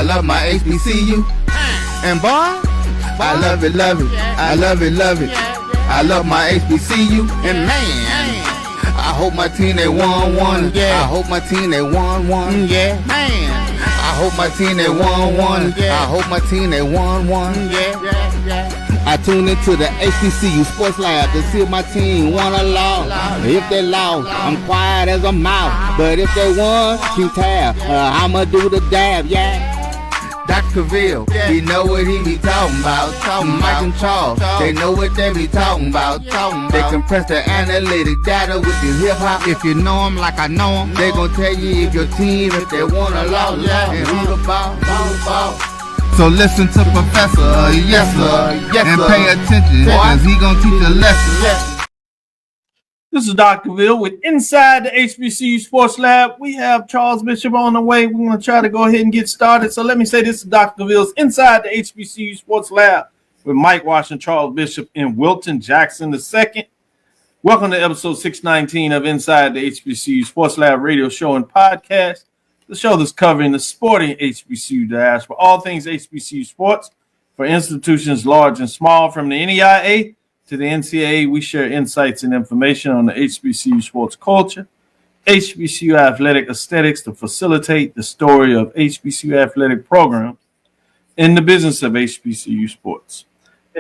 love my HBCU. And boy, I love it, love it. I love it, love it. I love my HBCU. And man, I hope my team they won one. Yeah. I hope my team they won one. Yeah. Man, I hope my team they won one. I hope my team they won one. Yeah. I tune into the HBCU Sports Lab to see if my team won or lost. If they lost, I'm quiet as a mouse. But if they won, keep tab. I'ma do the dab, yeah. Dr. Cavill, he know what he be talking about. Mike and Charles, they know what they be talking about. They compress the analytic data with the hip hop. If you know them like I know them, they gon' tell you if your team, if they won or lost, and who the ball. So listen to Professor, yes sir, and pay attention, cause he gonna teach a lesson. This is Dr. Cavill with Inside the HBCU Sports Lab. We have Charles Bishop on the way. We're going to try to go ahead and get started. So let me say this is Dr. Cavill's Inside the HBCU Sports Lab with Mike Washington, Charles Bishop, and Wilton Jackson II. Welcome to episode 619 of Inside the HBCU Sports Lab radio show and podcast. The show that's covering the sporting HBCU diaspora, all things HBCU sports for institutions large and small, from the NAIA to the NCAA. We share insights and information on the HBCU sports culture, HBCU athletic aesthetics to facilitate the story of HBCU athletic programs in the business of HBCU sports.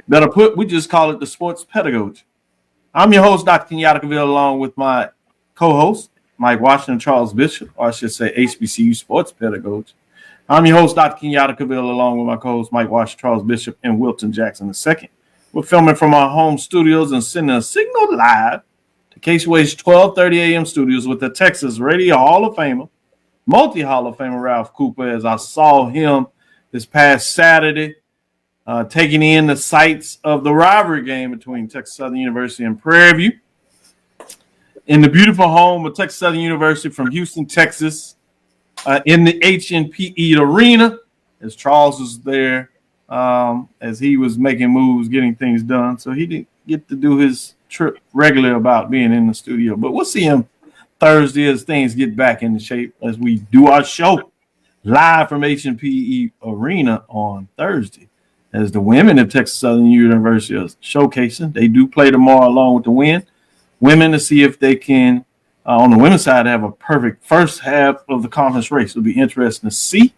Better put, we just call it the sports pedagogy. I'm your host, Dr. Kenyatta, along with my co-host, Mike Washington, Charles Bishop, or I should say HBCU sports pedagogy. I'm your host, Dr. Kenyatta, along with my co-host, Mike Washington, Charles Bishop, and Wilton Jackson II. We're filming from our home studios and sending a signal live to K-Sway's 12:30 a.m. studios with the Texas Radio Hall of Famer, multi-Hall of Famer Ralph Cooper, as I saw him this past Saturday taking in the sights of the rivalry game between Texas Southern University and Prairie View in the beautiful home of Texas Southern University from Houston, Texas, in the HNPE Arena, as Charles was there. As he was making moves, getting things done. So he didn't get to do his trip regularly about being in the studio. But we'll see him Thursday as things get back into shape as we do our show live from HNPE Arena on Thursday. As the women of Texas Southern University are showcasing. They do play tomorrow along with the women to see if they can, on the women's side, have a perfect first half of the conference race. It'll be interesting to see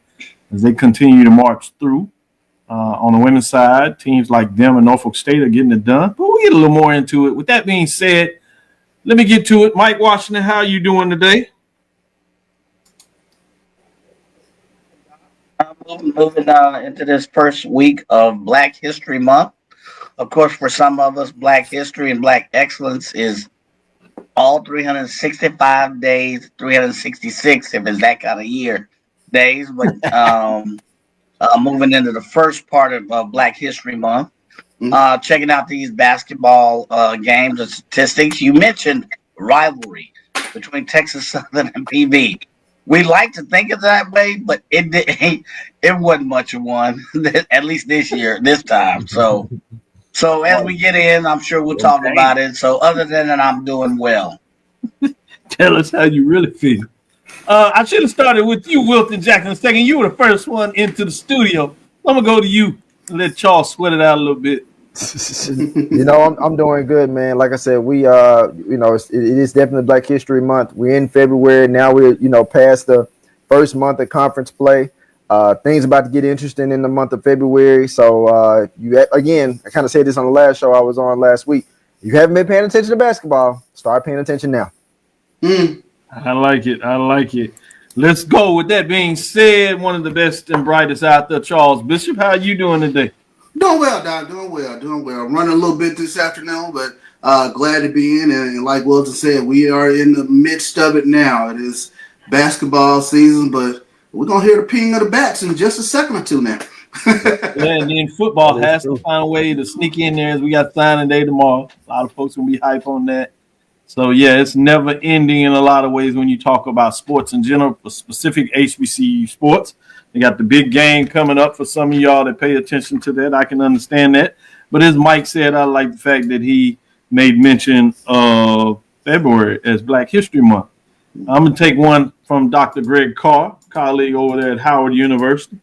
as they continue to march through. On the women's side, teams like them and Norfolk State are getting it done. But we'll get a little more into it. With that being said, let me get to it. Mike Washington, how are you doing today? I'm moving into this first week of Black History Month. Of course, for some of us, Black history and Black excellence is all 365 days, 366 if it's that kind of year days. But moving into the first part of Black History Month, checking out these basketball games and statistics. You mentioned rivalry between Texas Southern and PV. We like to think of that way, but it wasn't much of one, at least this time. So as we get in, I'm sure we'll talk about it. So other than that, I'm doing well. Tell us how you really feel. I should have started with you, Wilton Jackson II. You were the first one into the studio. I'm going to go to you and let Charles sweat it out a little bit. I'm doing good, man. Like I said, we it is definitely Black History Month. We're in February now. We're past the first month of conference play. Things about to get interesting in the month of February. So I kind of said this on the last show I was on last week. If you haven't been paying attention to basketball, start paying attention now. I like it. Let's go. With that being said, one of the best and brightest out there, Charles Bishop. How are you doing today? Doing well, Doc. Doing well. Running a little bit this afternoon, but glad to be in. And like Wilton said, we are in the midst of it now. It is basketball season, but we're going to hear the ping of the bats in just a second or two now. Yeah, and then football has to find a way to sneak in there as we got signing day tomorrow. A lot of folks will be hype on that. So, yeah, it's never ending in a lot of ways when you talk about sports in general, for specific HBCU sports. They got the big game coming up for some of y'all that pay attention to that. I can understand that. But as Mike said, I like the fact that he made mention of February as Black History Month. I'm going to take one from Dr. Greg Carr, colleague over there at Howard University.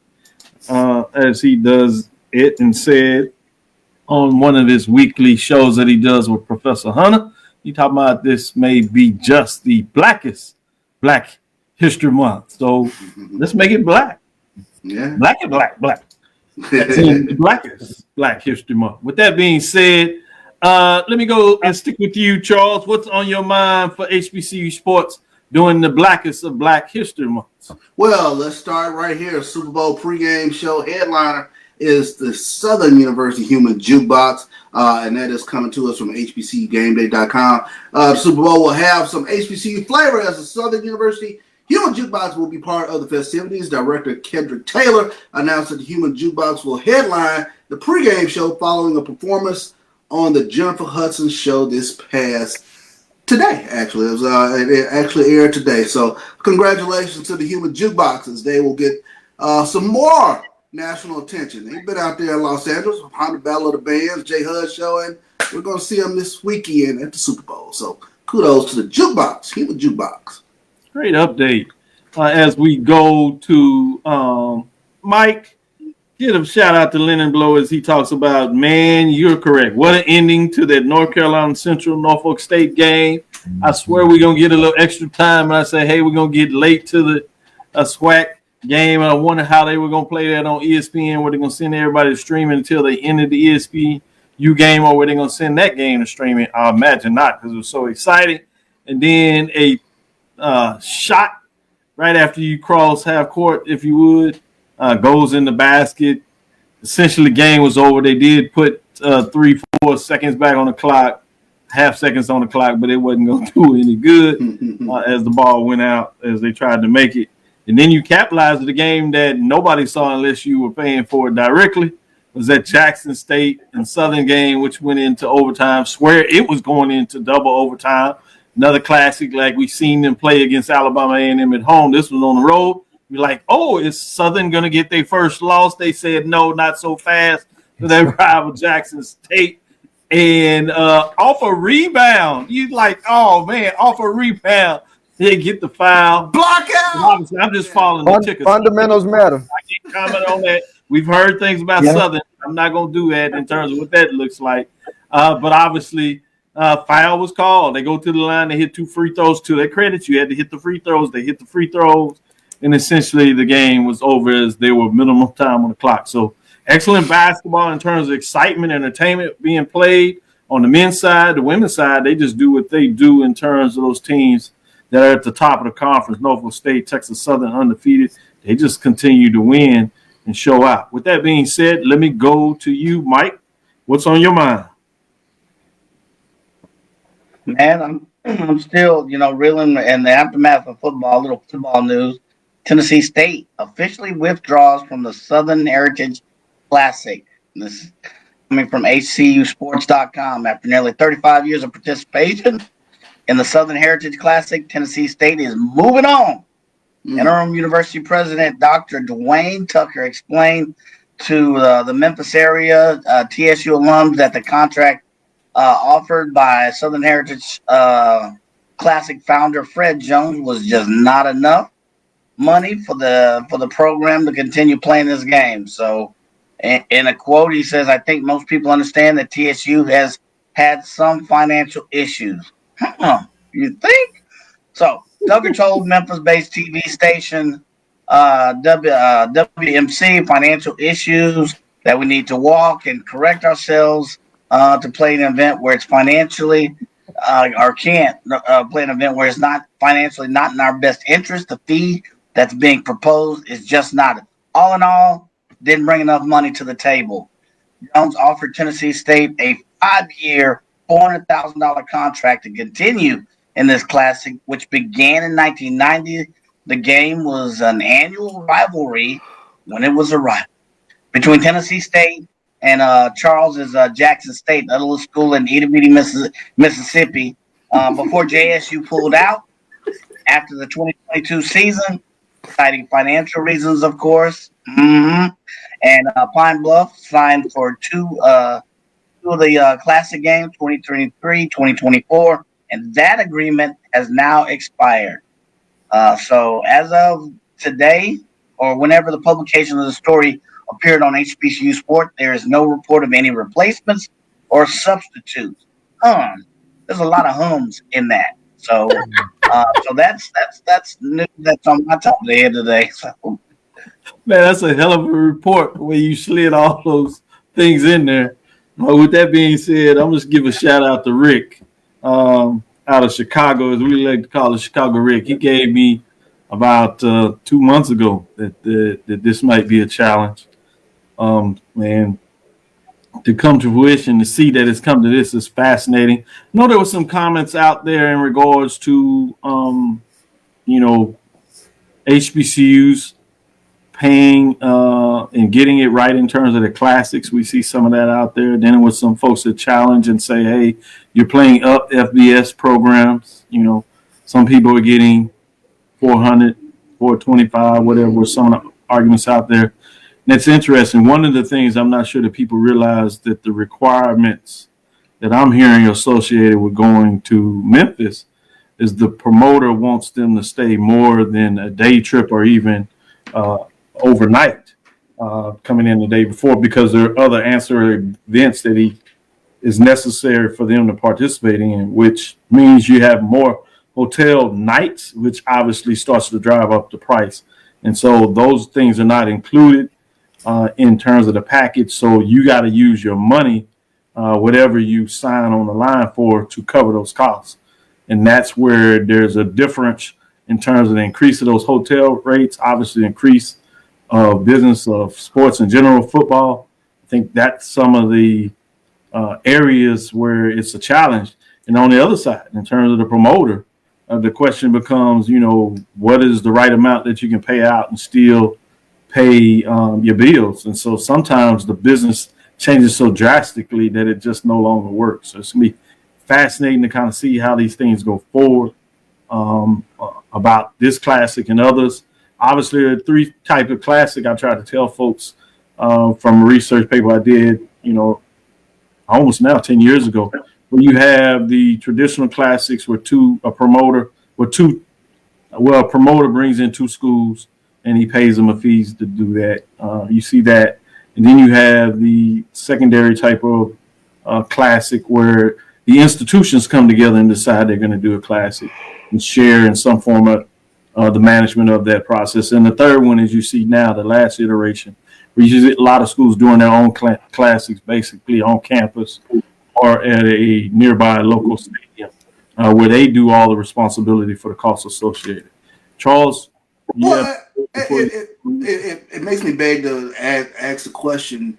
as he does it, and said on one of his weekly shows that he does with Professor Hunter, he talking about this may be just the blackest Black History Month. So let's make it black. Yeah. Black and black. That's in the blackest Black History Month. With that being said, let me go and stick with you, Charles. What's on your mind for HBCU sports during the blackest of Black History Months? Well, let's start right here. Super Bowl pregame show headliner is the Southern University Human Jukebox, and that is coming to us from HBCUGameDay.com. The Super Bowl will have some HBCU flavor as the Southern University Human Jukebox will be part of the festivities. Director Kendrick Taylor announced that the Human Jukebox will headline the pregame show following a performance on the Jennifer Hudson show this past today. Actually, it actually aired today. So congratulations to the Human Jukeboxes. They will get some more national attention. They've been out there in Los Angeles behind the Battle of the Bands, J. HUD show, and we're going to see them this weekend at the Super Bowl. So kudos to the Jukebox, Human Jukebox. Great update. As we go to Mike, give a shout out to Lennon Blow as he talks about, man, you're correct. What an ending to that North Carolina Central Norfolk State game. I swear we're going to get a little extra time. And I say, hey, we're going to get late to the SWAC game. And I wonder how they were going to play that on ESPN, where they're going to send everybody to streaming until they ended the ESPN game, or where they're going to send that game to streaming. I imagine not, because it was so exciting. And then a shot right after you cross half court, if you would, goes in the basket. Essentially, the game was over. They did put 3-4 seconds back on the clock, half seconds on the clock, but it wasn't going to do any good as the ball went out as they tried to make it. And then you capitalized the game that nobody saw unless you were paying for it directly. It was that Jackson State and Southern game, which went into overtime. Swear it was going into double overtime. Another classic, like we've seen them play against Alabama A&M at home. This was on the road. You're like, oh, is Southern going to get their first loss? They said, no, not so fast. So they rival Jackson State. And off a rebound, you like, oh, man, off a rebound, they get the foul. Block out! Obviously, I'm just following the tickets. Fundamentals matter. I can't comment on that. We've heard things about Southern. I'm not going to do that in terms of what that looks like. But obviously, foul was called. They go to the line. They hit 2 free throws. To their credit, you had to hit the free throws. They hit the free throws. And essentially, the game was over as they were minimum time on the clock. So excellent basketball in terms of excitement, entertainment being played on the men's side. The women's side, they just do what they do in terms of those teams that are at the top of the conference. Norfolk State, Texas Southern, undefeated. They just continue to win and show out. With that being said, let me go to you, Mike. What's on your mind? Man, I'm still, reeling in the aftermath of football. A little football news. Tennessee State officially withdraws from the Southern Heritage Classic. This is coming from HCUSports.com. After nearly 35 years of participation in the Southern Heritage Classic, Tennessee State is moving on. Interim University President Dr. Dwayne Tucker explained to the Memphis area TSU alums that the contract offered by Southern Heritage Classic founder Fred Jones was just not enough money for the program to continue playing this game. So in a quote, he says, I think most people understand that TSU has had some financial issues. You think? So Tucker told Memphis-based TV station WMC financial issues that we need to walk and correct ourselves to play an event where it's financially or can't play an event where it's not financially not in our best interest. The fee that's being proposed is just not. All in all, didn't bring enough money to the table. Jones offered Tennessee State a 5-year, $400,000 contract to continue in this classic, which began in 1990. The game was an annual rivalry when it was a rival between Tennessee State and Charles's Jackson State, a little school in Itty-Bitty, Mississippi, before JSU pulled out after the 2022 season, citing financial reasons, of course. And Pine Bluff signed for two of the classic games, 2023, 2024, and that agreement has now expired. So as of today, or whenever the publication of the story appeared on HBCU Sport. There is no report of any replacements or substitutes. There's a lot of hums in that. So, so that's new. That's on my top of the head today. So. Man, that's a hell of a report where you slid all those things in there. With that being said, I'm just give a shout out to Rick out of Chicago, as we like to call it, Chicago Rick. He gave me about 2 months ago that this might be a challenge. And to come to fruition, to see that it's come to this is fascinating. I know there were some comments out there in regards to, HBCUs paying and getting it right in terms of the classics. We see some of that out there. Then there was some folks that challenge and say, hey, you're playing up FBS programs. Some people are getting 400, 425, whatever, with some of the arguments out there. And it's interesting. One of the things I'm not sure that people realize that the requirements that I'm hearing associated with going to Memphis is the promoter wants them to stay more than a day trip or even overnight, coming in the day before, because there are other ancillary events that is necessary for them to participate in, which means you have more hotel nights, which obviously starts to drive up the price. And so those things are not included in terms of the package. So you got to use your money, whatever you sign on the line for, to cover those costs. And that's where there's a difference in terms of the increase of those hotel rates, obviously increase of business of sports in general, football. I think that's some of the areas where it's a challenge. And on the other side, in terms of the promoter, the question becomes, what is the right amount that you can pay out and still pay your bills? And so sometimes the business changes so drastically that it just no longer works. So it's going to be fascinating to kind of see how these things go forward about this classic and others. Obviously, there are three types of classic. I try to tell folks from a research paper I did, almost now 10 years ago, where you have the traditional classics where a promoter brings in two schools and he pays them a fees to do that. You see that. And then you have the secondary type of classic where the institutions come together and decide they're going to do a classic and share in some form of the management of that process. And the third one is you see now, the last iteration, where you see a lot of schools doing their own classics basically on campus or at a nearby local stadium where they do all the responsibility for the costs associated. Charles? Well, it makes me beg to ask the question,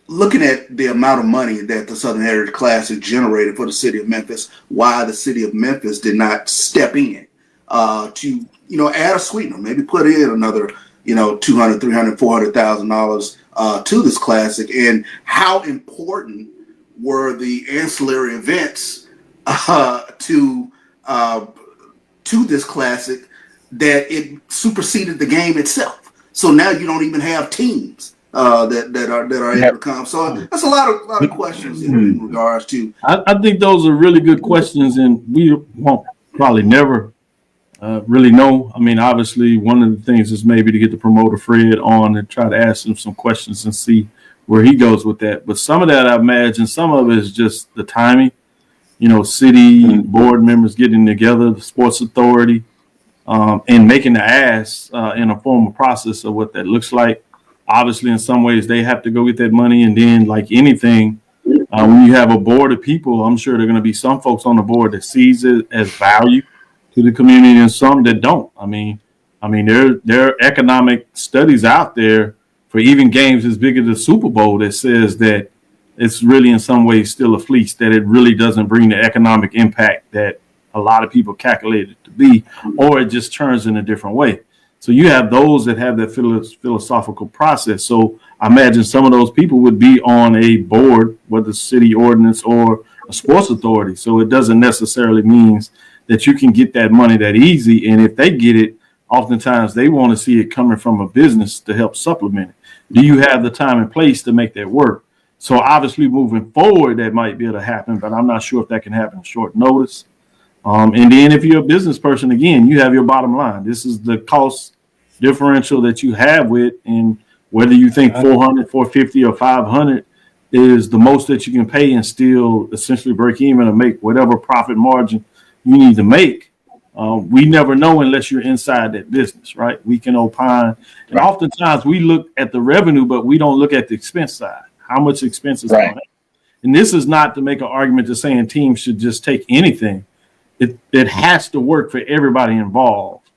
looking at the amount of money that the Southern Heritage Classic generated for the city of Memphis, why the city of Memphis did not step in to add a sweetener, maybe put in another $200,000, $300,000, $400,000 to this classic, and how important were the ancillary events to this classic that it superseded the game itself. So now you don't even have teams that are able to come. So that's a lot of questions in regards to. I think those are really good questions, and we won't probably never really know. I mean, obviously, one of the things is maybe to get the promoter Fred on and try to ask him some questions and see where he goes with that. But some of that, I imagine, some of it is just the timing. City board members getting together, the sports authority, and making the ask in a formal process of what that looks like. Obviously, in some ways, they have to go get that money. And then, like anything, when you have a board of people, I'm sure there are going to be some folks on the board that sees it as value to the community and some that don't. I mean, there are economic studies out there for even games as big as the Super Bowl that says that it's really in some ways still a fleece, that it really doesn't bring the economic impact that a lot of people calculate it to be, or it just turns in a different way. So you have those that have that philosophical process. So I imagine some of those people would be on a board, whether city ordinance or a sports authority. So it doesn't necessarily mean that you can get that money that easy. And if they get it, oftentimes they want to see it coming from a business to help supplement it. Do you have the time and place to make that work? So obviously moving forward, that might be able to happen, but I'm not sure if that can happen on short notice. And then if you're a business person, again, you have your bottom line. This is the cost differential that you have with, and Whether you think 400, 450, or 500 is the most that you can pay and still essentially break even or make whatever profit margin you need to make. We never know unless you're inside that business, right? We can opine. And oftentimes we look at the revenue, but we don't look at the expense side. How much expense is going on? And this is not to make an argument to saying teams should just take anything. It has to work for everybody involved,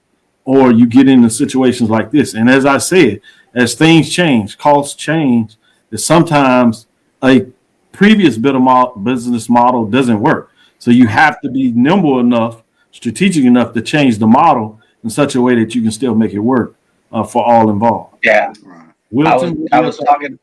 or you get into situations like this. And as I said, as things change, costs change, that sometimes a previous business model doesn't work. So you have to be nimble enough, strategic enough to change the model in such a way that you can still make it work for all involved. Yeah. Wilton, I was talking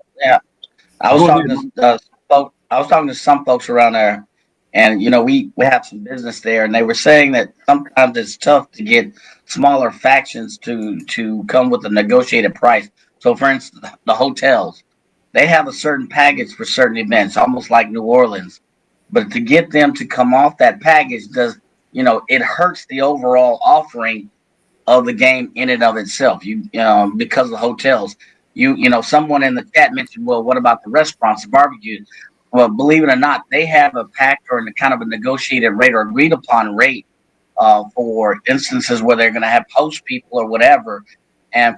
to some folks around there, and we have some business there, and they were saying that sometimes it's tough to get smaller factions to come with a negotiated price. So, for instance, the hotels, they have a certain package for certain events, almost like New Orleans. But to get them to come off that package it hurts the overall offering of the game in and of itself. Because of the hotels, someone in the chat mentioned, well, what about the restaurants, the barbecues? Well, believe it or not, they have a pact or a kind of a negotiated rate or agreed upon rate for instances where they're going to have host people or whatever. And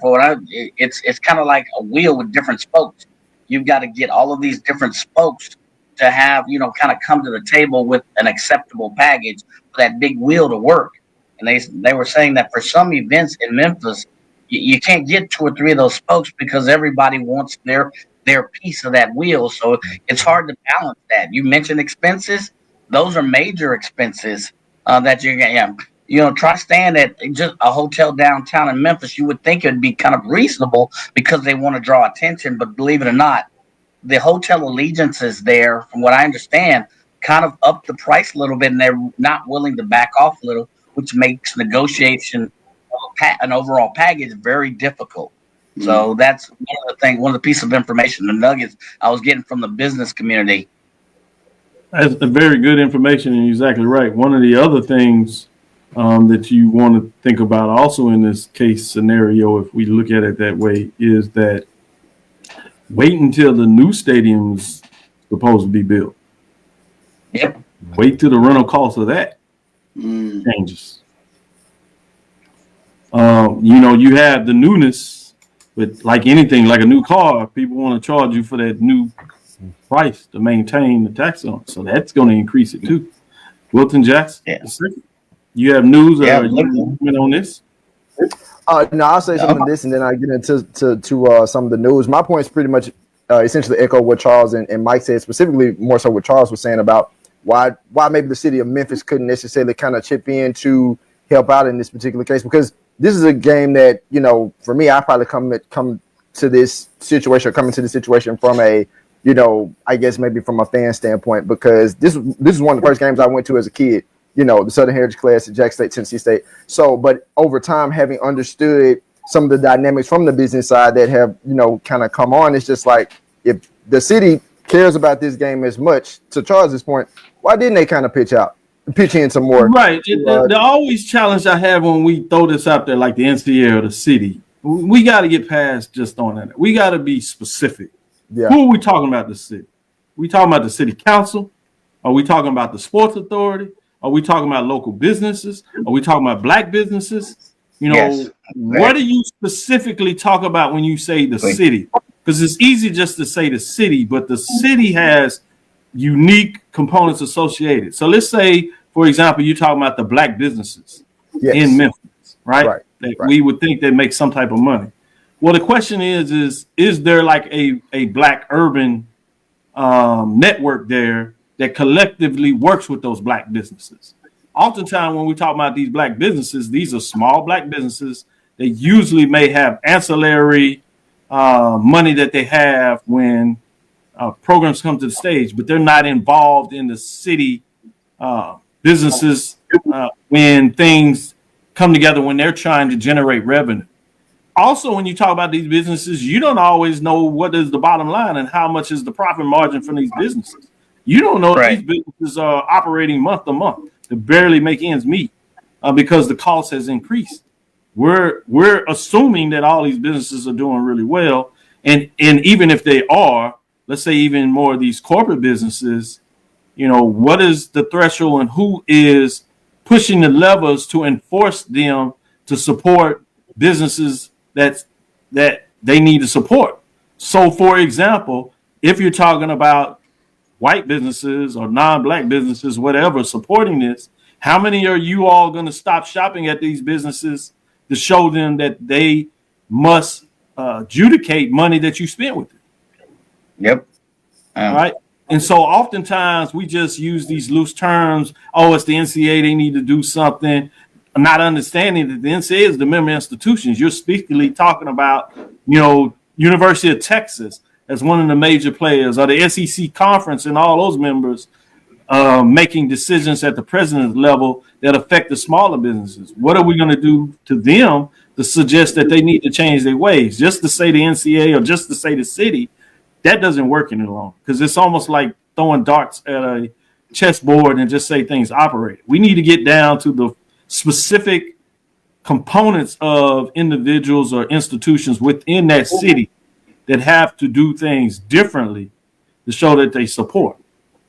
it's kind of like a wheel with different spokes. You've got to get all of these different spokes to have, kind of come to the table with an acceptable package for that big wheel to work. And they were saying that for some events in Memphis, you can't get 2 or 3 of those spokes because everybody wants their piece of that wheel. So it's hard to balance that. You mentioned expenses. Those are major expenses that you're going to, try staying at just a hotel downtown in Memphis. You would think it would be kind of reasonable because they want to draw attention. But believe it or not, the hotel allegiances there, from what I understand, kind of up the price a little bit, and they're not willing to back off a little, which makes negotiation an overall package very difficult. So that's one of the pieces of information, the nuggets I was getting from the business community. That's a very good information, and you're exactly right. One of the other things that you want to think about also in this case scenario, if we look at it that way, is that wait until the new stadium's supposed to be built. Yep. Wait till the rental cost of that changes. You have the newness, but like anything, like a new car, people want to charge you for that new price to maintain the tax on it. So that's going to increase it too. Wilton Jackson, you have news or comment on this? No, I'll say something on this, and then I get into some of the news. My point is pretty much essentially echo what Charles and Mike said, specifically more so what Charles was saying about why maybe the city of Memphis couldn't necessarily kind of chip in to help out in this particular case, because this is a game that, for me, I probably come to this situation, or coming to the situation from a, I guess maybe from a fan standpoint, because this is one of the first games I went to as a kid. The Southern Heritage Class at Jackson State, Tennessee State. So, but over time, having understood some of the dynamics from the business side that have, kind of come on, it's just like, if the city cares about this game as much, to Charles's point, why didn't they kind of pitch in some more? Right. The always challenge I have when we throw this out there, like the NCAA or the city, we got to get past just on that. We got to be specific. Yeah. Who are we talking about the city? We talking about the city council? Are we talking about the sports authority? Are we talking about local businesses? Are we talking about black businesses? Yes. What do you specifically talk about when you say the city? Because it's easy just to say the city, but the city has unique components associated. So let's say, for example, you're talking about the black businesses in Memphis, right? That we would think they make some type of money. Well, the question is there like a black urban network there that collectively works with those black businesses? Oftentimes, when we talk about these black businesses, these are small black businesses. They usually may have ancillary money that they have when programs come to the stage, but they're not involved in the city businesses when things come together, when they're trying to generate revenue. Also, when you talk about these businesses, you don't always know what is the bottom line and how much is the profit margin from these businesses. You don't know if these businesses are operating month to month to barely make ends meet because the cost has increased. We're assuming that all these businesses are doing really well, And even if they are, let's say even more of these corporate businesses, you know, what is the threshold and who is pushing the levers to enforce them to support businesses that they need to support? So, for example, if you're talking about white businesses or non-black businesses, whatever, supporting this, how many are you all going to stop shopping at these businesses to show them that they must adjudicate money that you spent with it? Yep. Right. And so oftentimes we just use these loose terms. Oh, it's the NCAA. They need to do something. I'm not understanding that the NCAA is the member institutions. You're speakingly talking about, you know, University of Texas as one of the major players, or the SEC conference and all those members making decisions at the president level that affect the smaller businesses. What are we going to do to them to suggest that they need to change their ways? Just to say the NCAA or just to say the city, that doesn't work any longer, because it's almost like throwing darts at a chessboard and just say things operate. We need to get down to the specific components of individuals or institutions within that city that have to do things differently to show that they support.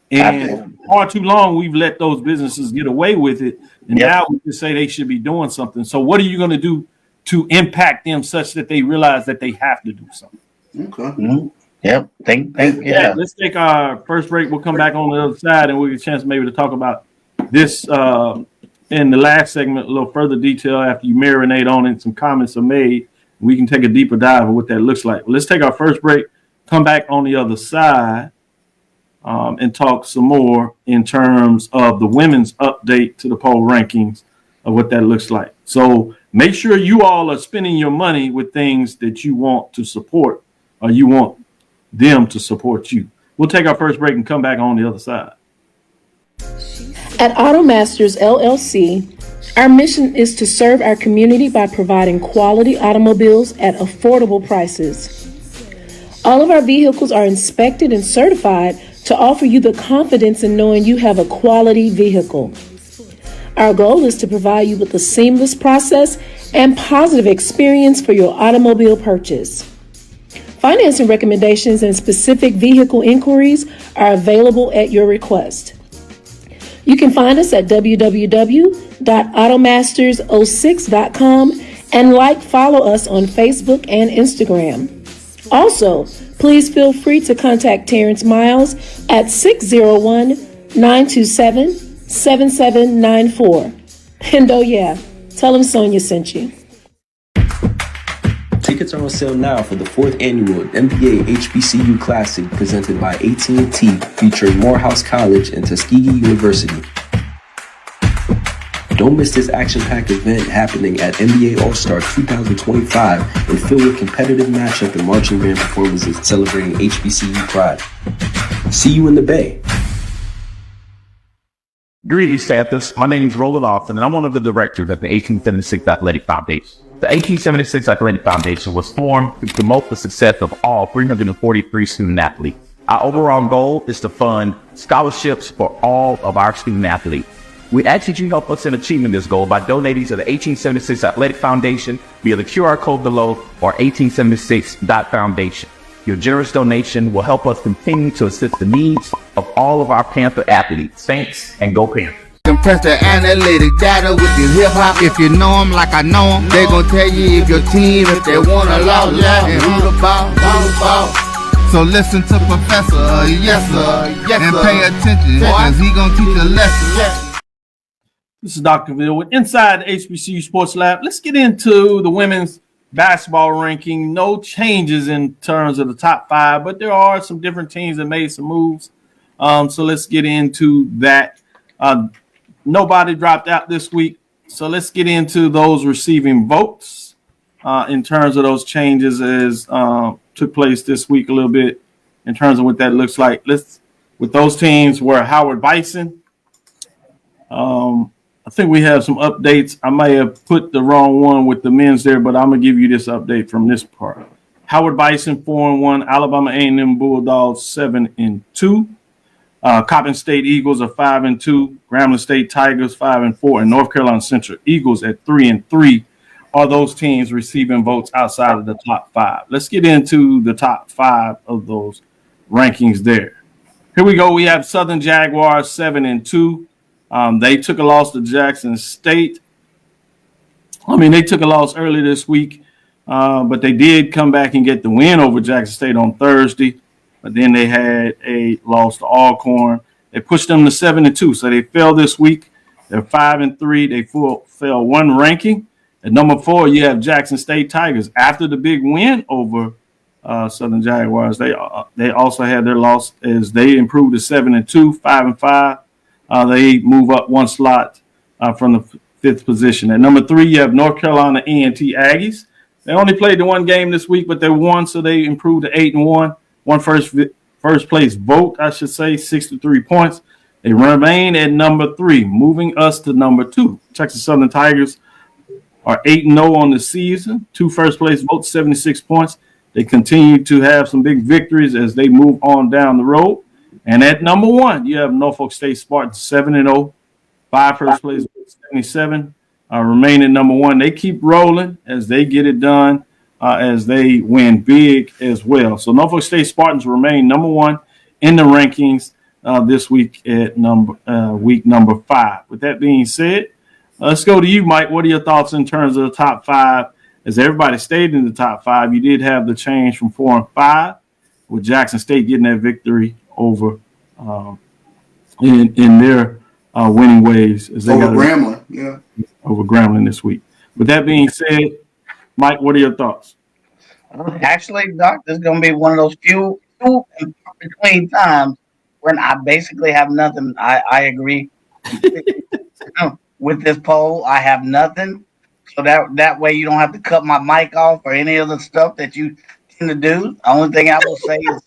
And far too long, we've let those businesses get away with it. And now we can say they should be doing something. So what are you going to do to impact them such that they realize that they have to do something? Okay. Mm-hmm. Yep. Yeah. Let's take our first break. We'll come back on the other side and we'll get a chance maybe to talk about this in the last segment, a little further detail after you marinate on it and some comments are made. We can take a deeper dive of what that looks like. Let's take our first break, come back on the other side, and talk some more in terms of the women's update to the poll rankings of what that looks like. So make sure you all are spending your money with things that you want to support, or you want them to support you. We'll take our first break and come back on the other side. At Automasters LLC, our mission is to serve our community by providing quality automobiles at affordable prices. All of our vehicles are inspected and certified to offer you the confidence in knowing you have a quality vehicle. Our goal is to provide you with a seamless process and positive experience for your automobile purchase. Financing recommendations and specific vehicle inquiries are available at your request. You can find us at www.automasters06.com and follow us on Facebook and Instagram. Also, please feel free to contact Terrence Miles at 601-927-7794. And oh yeah, tell him Sonia sent you. Tickets are on sale now for the 4th annual NBA HBCU Classic presented by AT&T, featuring Morehouse College and Tuskegee University. Don't miss this action-packed event happening at NBA All-Star 2025 and filled with competitive matchup and marching band performances celebrating HBCU pride. See you in the Bay. Greetings, Panthers. My name is Roland Austin, and I'm one of the directors at the 1876 Athletic Foundation. The 1876 Athletic Foundation was formed to promote the success of all 343 student athletes. Our overall goal is to fund scholarships for all of our student athletes. We ask that you help us in achieving this goal by donating to the 1876 Athletic Foundation via the QR code below or 1876.foundation. Your generous donation will help us continue to assist the needs of all of our Panther athletes. Thanks, and go Panthers. Compress the analytic data with your hip-hop. If you know them like I know them, they gon' tell you if your team, if they want a lot, and who the ball. So listen to Professor, yes sir, and pay attention, cause he gon' teach a lesson. This is Dr. Ville with Inside the HBCU Sports Lab. Let's get into the women's basketball ranking. No changes in terms of the top 5, but there are some different teams that made some moves. So let's get into that. Nobody dropped out this week. So let's get into those receiving votes in terms of those changes as took place this week a little bit in terms of what that looks like. With those teams were Howard Bison. I think we have some updates. I may have put the wrong one with the men's there, but I'm going to give you this update from this part. Howard Bison 4-1, Alabama A&M Bulldogs 7-2. Coppin State Eagles are 5-2, Grambling State Tigers 5-4, and North Carolina Central Eagles at 3-3. are those teams receiving votes outside of the top 5? Let's get into the top 5 of those rankings there. Here we go. We have Southern Jaguars 7-2. They took a loss to Jackson State. They took a loss early this week, but they did come back and get the win over Jackson State on Thursday. But then they had a loss to Alcorn. They pushed them to 7-2, so they fell this week. They're 5-3. They fell one ranking. At number 4, you have Jackson State Tigers. After the big win over Southern Jaguars, they also had their loss as they improved to 7-2, 5-5. They move up one slot from the 5th position. At number 3, you have North Carolina A&T Aggies. They only played the one game this week, but they won, so they improved to 8-1. One first place vote, I should say, 63 points. They remain at number 3, moving us to number 2. Texas Southern Tigers are 8-0 on the season. 2 first place votes, 76 points. They continue to have some big victories as they move on down the road. And at number 1, you have Norfolk State Spartans 7-0. 5 first place votes, 77. Remaining number 1. They keep rolling as they get it done, as they win big as well. So Norfolk State Spartans remain number 1 in the rankings this week at week number 5. With that being said, let's go to you, Mike. What are your thoughts in terms of the top 5? As everybody stayed in the top 5, you did have the change from 4 and 5, with Jackson State getting that victory over in their winning ways as they over Grambling, over Grambling this week. With that being said, Mike, what are your thoughts? Actually, Doc, this is going to be one of those few and between times when I basically have nothing. I agree with this poll. I have nothing. So that way you don't have to cut my mic off or any other stuff that you tend to do. The only thing I will say is,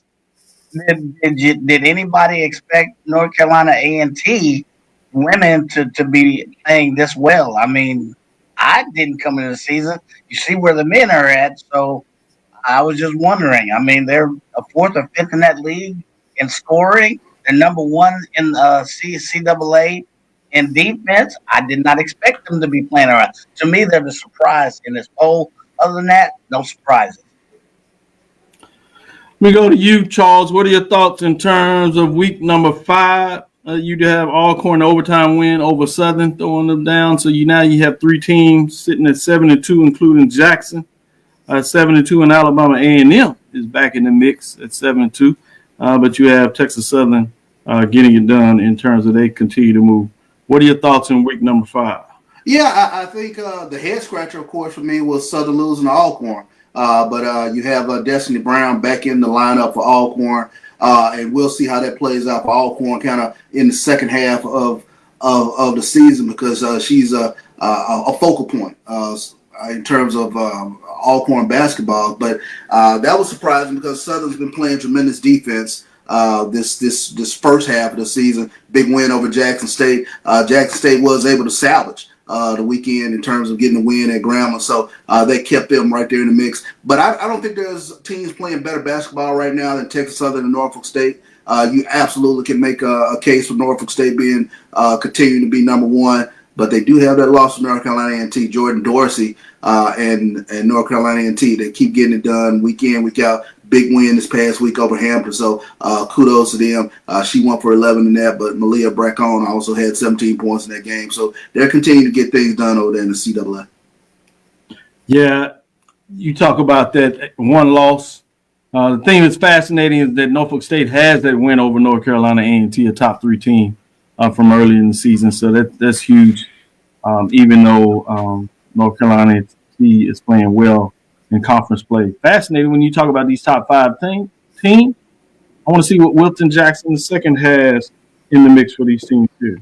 did anybody expect North Carolina A&T women to be playing this well? I didn't come into the season. You see where the men are at, so I was just wondering. They're a 4th or 5th in that league in scoring. They're number 1 in CAA in defense. I did not expect them to be playing around. To me, they're the surprise in this poll. Other than that, no surprises. We go to you, Charles. What are your thoughts in terms of week number 5? You have Alcorn overtime win over Southern, throwing them down. So now you have 3 teams sitting at 7-2, including Jackson. 7-2, and Alabama A&M is back in the mix at 7-2. But you have Texas Southern getting it done in terms of they continue to move. What are your thoughts in week number 5? Yeah, I think the head scratcher, of course, for me was Southern losing to Alcorn. But you have Destiny Brown back in the lineup for Alcorn, and we'll see how that plays out for Alcorn kind of in the second half of the season, because she's a focal point in terms of Alcorn basketball. But that was surprising because Southern's been playing tremendous defense this first half of the season. Big win over Jackson State. Jackson State was able to salvage the weekend in terms of getting a win at Grambling. So they kept them right there in the mix. But I don't think there's teams playing better basketball right now than Texas Southern and Norfolk State. You absolutely can make a case for Norfolk State being continuing to be number 1. But they do have that loss to North Carolina A&T. Jordan Dorsey and North Carolina A&T, they keep getting it done week in, week out. Big win this past week over Hampton. So kudos to them. She won for 11 in that, but Malia Brackon also had 17 points in that game. So they're continuing to get things done over there in the CAA. Yeah, you talk about that one loss. The thing that's fascinating is that Norfolk State has that win over North Carolina A&T, a top 3 team from early in the season. So that's huge, even though North Carolina A&T is playing well in conference play. Fascinating when you talk about these top 5 teams. I want to see what Wilton Jackson II has in the mix for these teams too.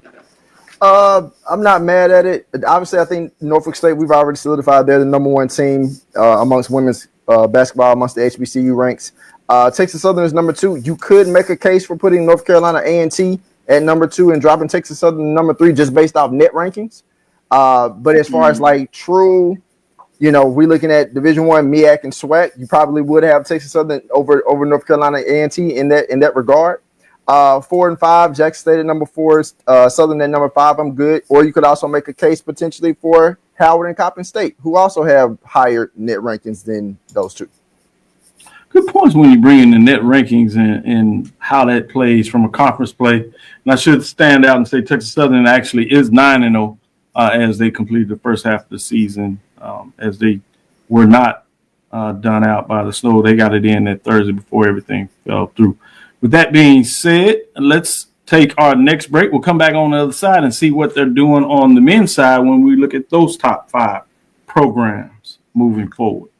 I'm not mad at it. Obviously, I think Norfolk State, we've already solidified they're the number 1 team amongst women's basketball amongst the HBCU ranks. Texas Southern is number 2. You could make a case for putting North Carolina A&T at number 2 and dropping Texas Southern number 3 just based off net rankings. But as far as like true, we're looking at Division I, MEAC, and SWAC. You probably would have Texas Southern over North Carolina A&T in that regard. 4 and 5, Jackson State at number 4, Southern at number 5. I'm good. Or you could also make a case potentially for Howard and Coppin State, who also have higher net rankings than those two. Good points when you bring in the net rankings and how that plays from a conference play. And I should stand out and say Texas Southern actually is 9-0 as they completed the first half of the season, as they were not done out by the snow. They got it in that Thursday before everything fell through. With that being said, let's take our next break. We'll come back on the other side and see what they're doing on the men's side when we look at those top 5 programs moving forward.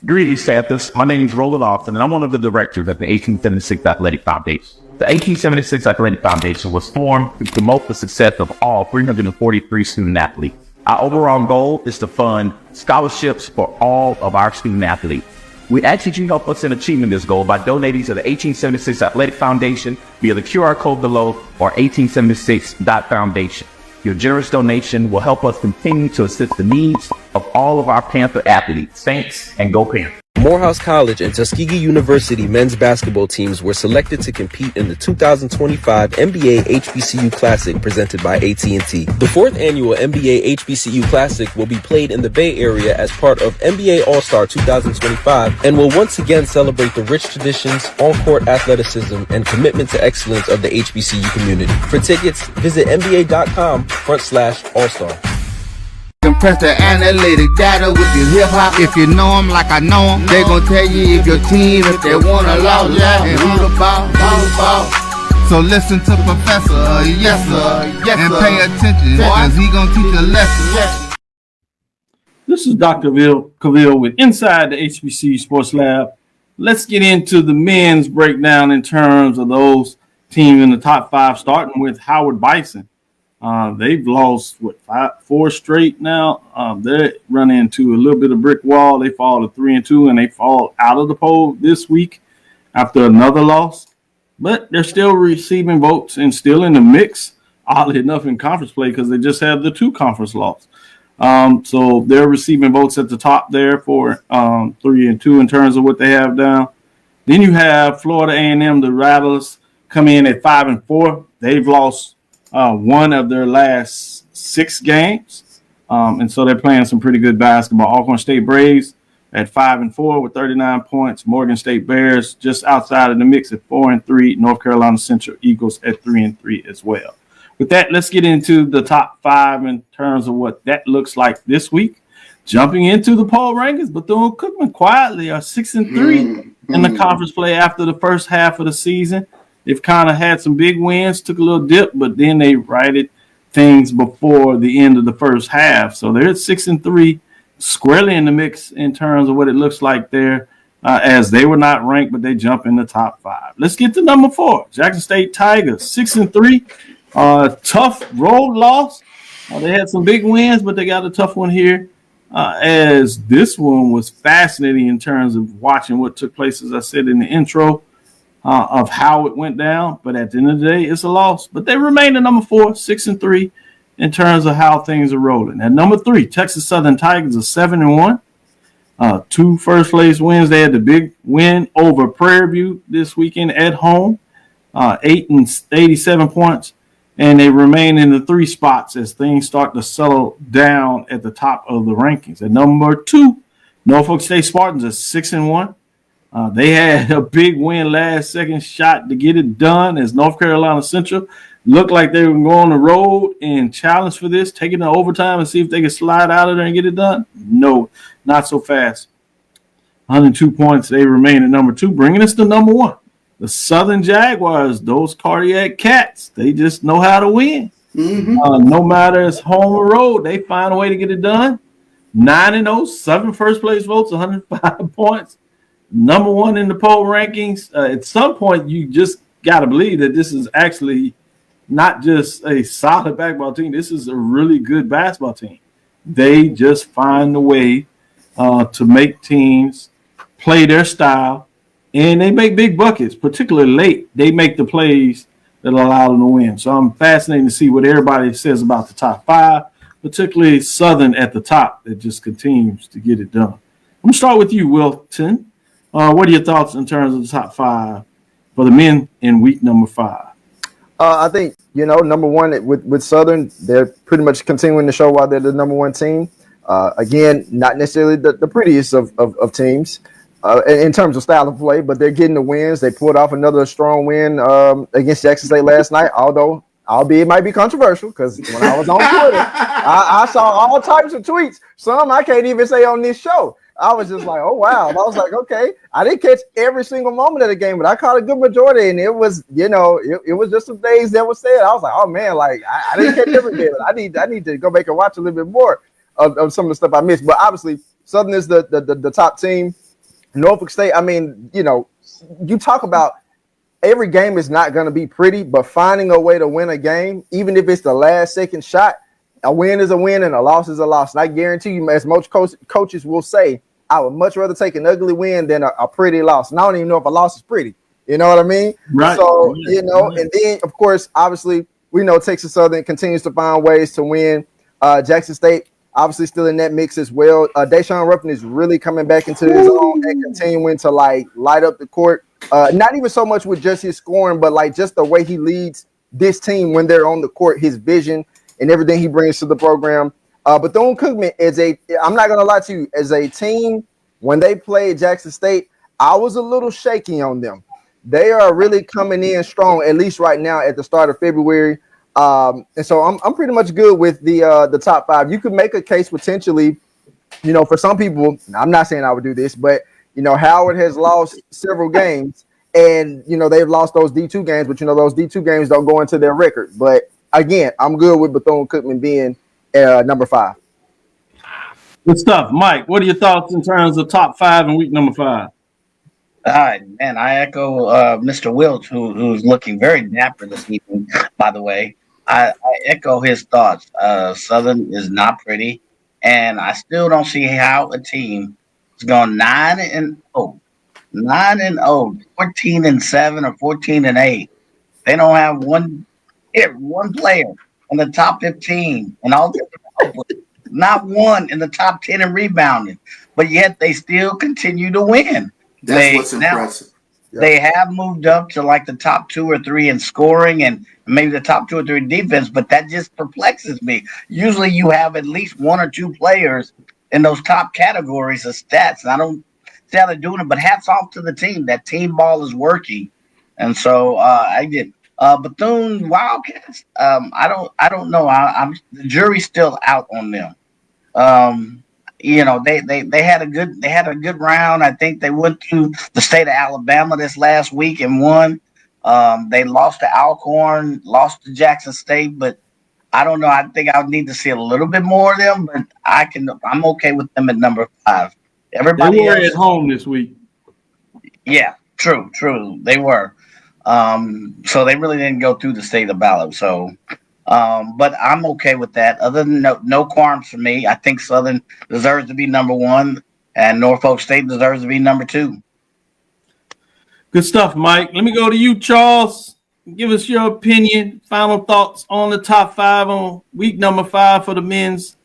Greetings, Panthers. My name is Roland Austin, and I'm one of the directors at the 1876 Athletic Foundation. The 1876 Athletic Foundation was formed to promote the success of all 343 student athletes. Our overall goal is to fund scholarships for all of our student athletes. We ask that you help us in achieving this goal by donating to the 1876 Athletic Foundation via the QR code below or 1876.foundation. Your generous donation will help us continue to assist the needs of all of our Panther athletes. Thanks, and go Panthers. Morehouse College and Tuskegee University men's basketball teams were selected to compete in the 2025 NBA HBCU Classic presented by AT&T. The 4th annual NBA HBCU Classic will be played in the Bay Area as part of NBA All-Star 2025 and will once again celebrate the rich traditions, on-court athleticism, and commitment to excellence of the HBCU community. For tickets, visit nba.com/all-star. Compress the analytic data with your hip hop. If you know them like I know them, they gon' tell you if your team, if they wanna lose, and who the ball. So listen to Professor, yes sir, and pay attention, cause he gon' teach a lesson. This is Dr. Cavill with Inside the HBCU Sports Lab. Let's get into the men's breakdown in terms of those teams in the top 5, starting with Howard Bison. They've lost 4 straight now. They run into a little bit of brick wall. They fall to 3-2, and they fall out of the poll this week after another loss. But they're still receiving votes and still in the mix, oddly enough, in conference play because they just have the 2 conference losses. So they're receiving votes at the top there for 3-2 in terms of what they have down. Then you have Florida A&M, the Rattlers, come in at 5-4. They've lost one of their last 6 games. And so they're playing some pretty good basketball. Alcorn State Braves at 5-4 with 39 points. Morgan State Bears just outside of the mix at 4-3. North Carolina Central Eagles at 3-3 as well. With that, let's get into the top 5 in terms of what that looks like this week. Jumping into the poll rankings, Bethune-Cookman quietly are 6-3 in the conference play after the first half of the season. They've kind of had some big wins, took a little dip, but then they righted things before the end of the first half. So they're at 6-3, squarely in the mix in terms of what it looks like there, as they were not ranked, but they jump in the top 5. Let's get to number 4, Jackson State Tigers, 6-3. Tough road loss. They had some big wins, but they got a tough one here. As this one was fascinating in terms of watching what took place, as I said in the intro, of how it went down. But at the end of the day, it's a loss. But they remain at number 4, 6-3 in terms of how things are rolling. At number 3, Texas Southern Tigers are 7-1. 2 first place wins. They had the big win over Prairie View this weekend at home, 87 points. And they remain in the 3 spots as things start to settle down at the top of the rankings. At number 2, Norfolk State Spartans are 6-1. They had a big win, last second shot to get it done, as North Carolina Central looked like they were going on the road and challenge for this, taking the overtime and see if they could slide out of there and get it done. No, not so fast. 102 points. They remain at number 2, bringing us to number 1. The Southern Jaguars, those cardiac cats, they just know how to win. No matter it's home or road, they find a way to get it done. 9-0, 7 first place votes, 105 points. Number 1 in the poll rankings. At some point, you just got to believe that this is actually not just a solid basketball team. This is a really good basketball team. They just find a way to make teams play their style. And they make big buckets, particularly late. They make the plays that allow them to win. So I'm fascinated to see what everybody says about the top 5, particularly Southern at the top that just continues to get it done. I'm going to start with you, Wilton. What are your thoughts in terms of the top 5 for the men in week number 5? I think, number one with Southern, they're pretty much continuing to show why they're the number one team. Again, not necessarily the prettiest of teams in terms of style of play, but they're getting the wins. They pulled off another strong win against Jackson State last night, albeit it might be controversial because when I was on Twitter, I saw all types of tweets. Some I can't even say on this show. I was just like, oh, wow. I was like, okay. I didn't catch every single moment of the game, but I caught a good majority. And it was, it was just some things that was said. I was like, oh, man, like, I didn't catch everything. I need to go back and watch a little bit more of some of the stuff I missed. But obviously, Southern is the top team. Norfolk State, I mean, you talk about every game is not going to be pretty, but finding a way to win a game, even if it's the last second shot, a win is a win and a loss is a loss. And I guarantee you, as most coaches will say, I would much rather take an ugly win than a pretty loss. And I don't even know if a loss is pretty. You know what I mean? Right. So, and then, of course, obviously, we know Texas Southern continues to find ways to win. Jackson State, obviously, still in that mix as well. Deshaun Ruffin is really coming back into his own and continuing to, light up the court. Not even so much with just his scoring, but, just the way he leads this team when they're on the court, his vision and everything he brings to the program. Bethune-Cookman I'm not going to lie to you, as a team, when they played Jackson State, I was a little shaky on them. They are really coming in strong, at least right now at the start of February. And so I'm pretty much good with the top 5. You could make a case potentially, for some people, I'm not saying I would do this, but, Howard has lost several games and, they've lost those D2 games, but, those D2 games don't go into their record. But again, I'm good with Bethune-Cookman being number 5. Good stuff. Mike, what are your thoughts in terms of top 5 in week number 5? All right, man. I echo Mr. Wilt, who's looking very dapper this evening, by the way. I echo his thoughts. Southern is not pretty, and I still don't see how a team is going 9-0, 14-7, or 14-8. They don't have one player in the top 15 and all the not one in the top 10 in rebounding, but yet they still continue to win. That's what's impressive. They have moved up to the top 2 or 3 in scoring and maybe the top 2 or 3 in defense, but that just perplexes me. Usually you have at least 1 or 2 players in those top categories of stats. And I don't see how they're doing it, but hats off to the team. That team ball is working. And so I did. Bethune Wildcats, I don't know. The jury's still out on them. They had a good round. I think they went to the state of Alabama this last week and won. They lost to Alcorn, lost to Jackson State, but I don't know. I think I would need to see a little bit more of them, but I'm okay with them at number 5. Everybody They were else, at home this week. Yeah, true. They were. So they really didn't go through the state of ballot. So, but I'm okay with that. Other than no qualms for me. I think Southern deserves to be number 1, and Norfolk State deserves to be number 2. Good stuff, Mike. Let me go to you, Charles. Give us your opinion, final thoughts on the top 5 on week number 5 for the men's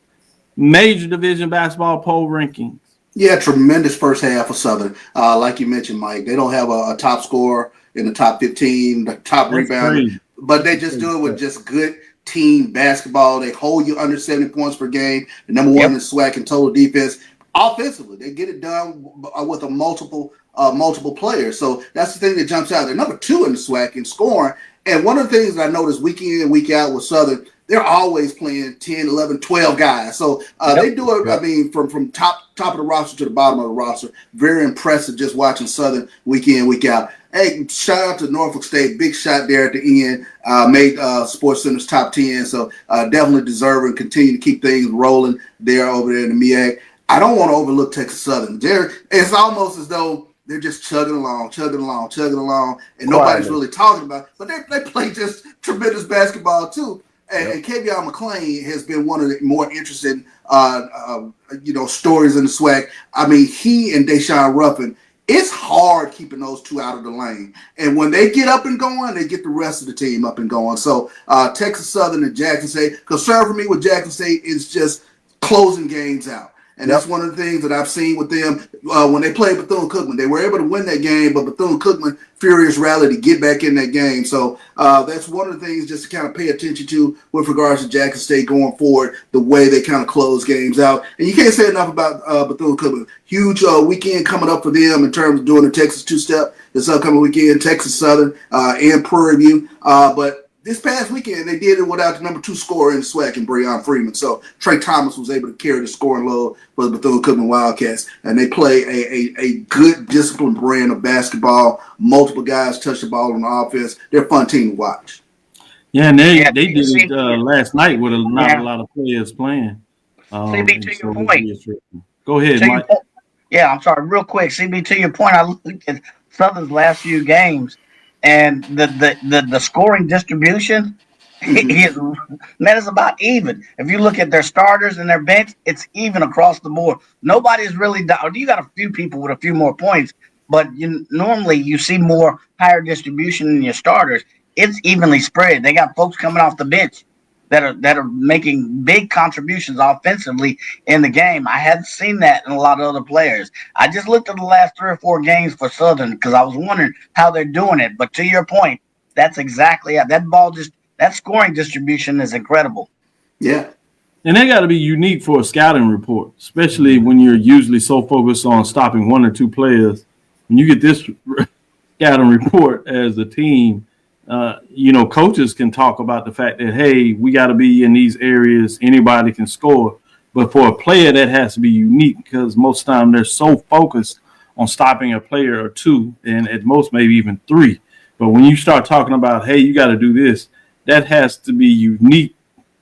major division basketball poll rankings. Yeah, tremendous first half of Southern. Like you mentioned, Mike, they don't have a top scorer in the top 15, the top rebounder, but they just do it with just good team basketball. They hold you under 70 points per game. The number 1 in SWAC and total defense. Offensively, they get it done with a multiple players. So that's the thing that jumps out. They're number 2 in the SWAC in scoring. And one of the things that I noticed week in and week out with Southern, they're always playing 10, 11, 12 guys. So they do it, I mean, from top of the roster to the bottom of the roster. Very impressive just watching Southern week in, week out. Hey, shout out to Norfolk State. Big shot there at the end. Made Sports Center's top 10. So definitely deserve and continue to keep things rolling there over there in the MEAC. I don't want to overlook Texas Southern. It's almost as though they're just chugging along, and nobody's really talking about it. But they play just tremendous basketball too. And Kavion McClain has been one of the more interesting, stories in the SWAC. I mean, he and Deshaun Ruffin, it's hard keeping those 2 out of the lane. And when they get up and going, they get the rest of the team up and going. So Texas Southern and Jackson State, concern for me with Jackson State is just closing games out. And that's one of the things that I've seen with them when they played Bethune-Cookman. They were able to win that game, but Bethune-Cookman furious rally to get back in that game. So that's one of the things just to kind of pay attention to with regards to Jackson State going forward, the way they kind of close games out. And you can't say enough about Bethune-Cookman. Huge weekend coming up for them in terms of doing the Texas two-step this upcoming weekend, Texas Southern and Prairie View. But this past weekend, they did it without the number 2 scorer in the SWAC and Breon Freeman. So Trey Thomas was able to carry the scoring load for the Bethune-Cookman Wildcats. And they play a good, disciplined brand of basketball. Multiple guys touch the ball on the offense. They're a fun team to watch. Yeah, and they did it last night with not a lot of players playing. CB, to your point. Go ahead, Mike. Yeah, I'm sorry. Real quick, CB, to your point, I looked at Southern's last few games. And the scoring distribution is about even. If you look at their starters and their bench, it's even across the board. Nobody's really down. You got a few people with a few more points, but normally you see more higher distribution in your starters. It's evenly spread. They got folks coming off the bench that are making big contributions offensively in the game. I hadn't seen that in a lot of other players. I just looked at the last 3 or 4 games for Southern because I was wondering how they're doing it. But to your point, that's exactly it. That scoring distribution is incredible. Yeah. And they got to be unique for a scouting report, especially when you're usually so focused on stopping 1 or 2 players. When you get this scouting report as a team, coaches can talk about the fact that, hey, we got to be in these areas. Anybody can score. But for a player, that has to be unique because most of the time they're so focused on stopping a player or 2 and at most maybe even 3. But when you start talking about, hey, you got to do this, that has to be unique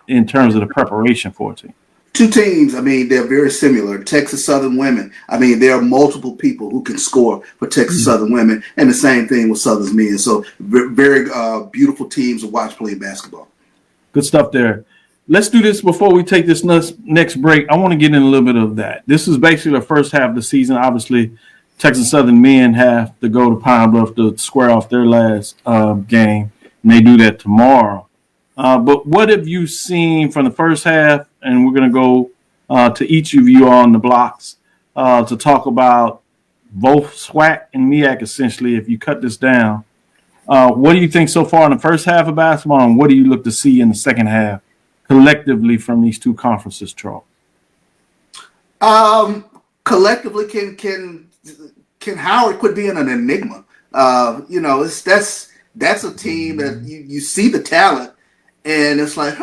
in terms of the preparation for a team. 2 teams, they're very similar. Texas Southern women. There are multiple people who can score for Texas Southern women, and the same thing with Southern's men. So very beautiful teams to watch play basketball. Good stuff there. Let's do this before we take this next break. I want to get in a little bit of that. This is basically the first half of the season. Obviously, Texas Southern men have to go to Pine Bluff to square off their last game, and they do that tomorrow. But what have you seen from the first half? And we're going to go to each of you on the blocks to talk about both SWAC and MEAC, essentially, if you cut this down. What do you think so far in the first half of basketball, and what do you look to see in the second half collectively from these 2 conferences, Charles? Collectively, can Howard quit being an enigma? That's a team that you see the talent, and it's like,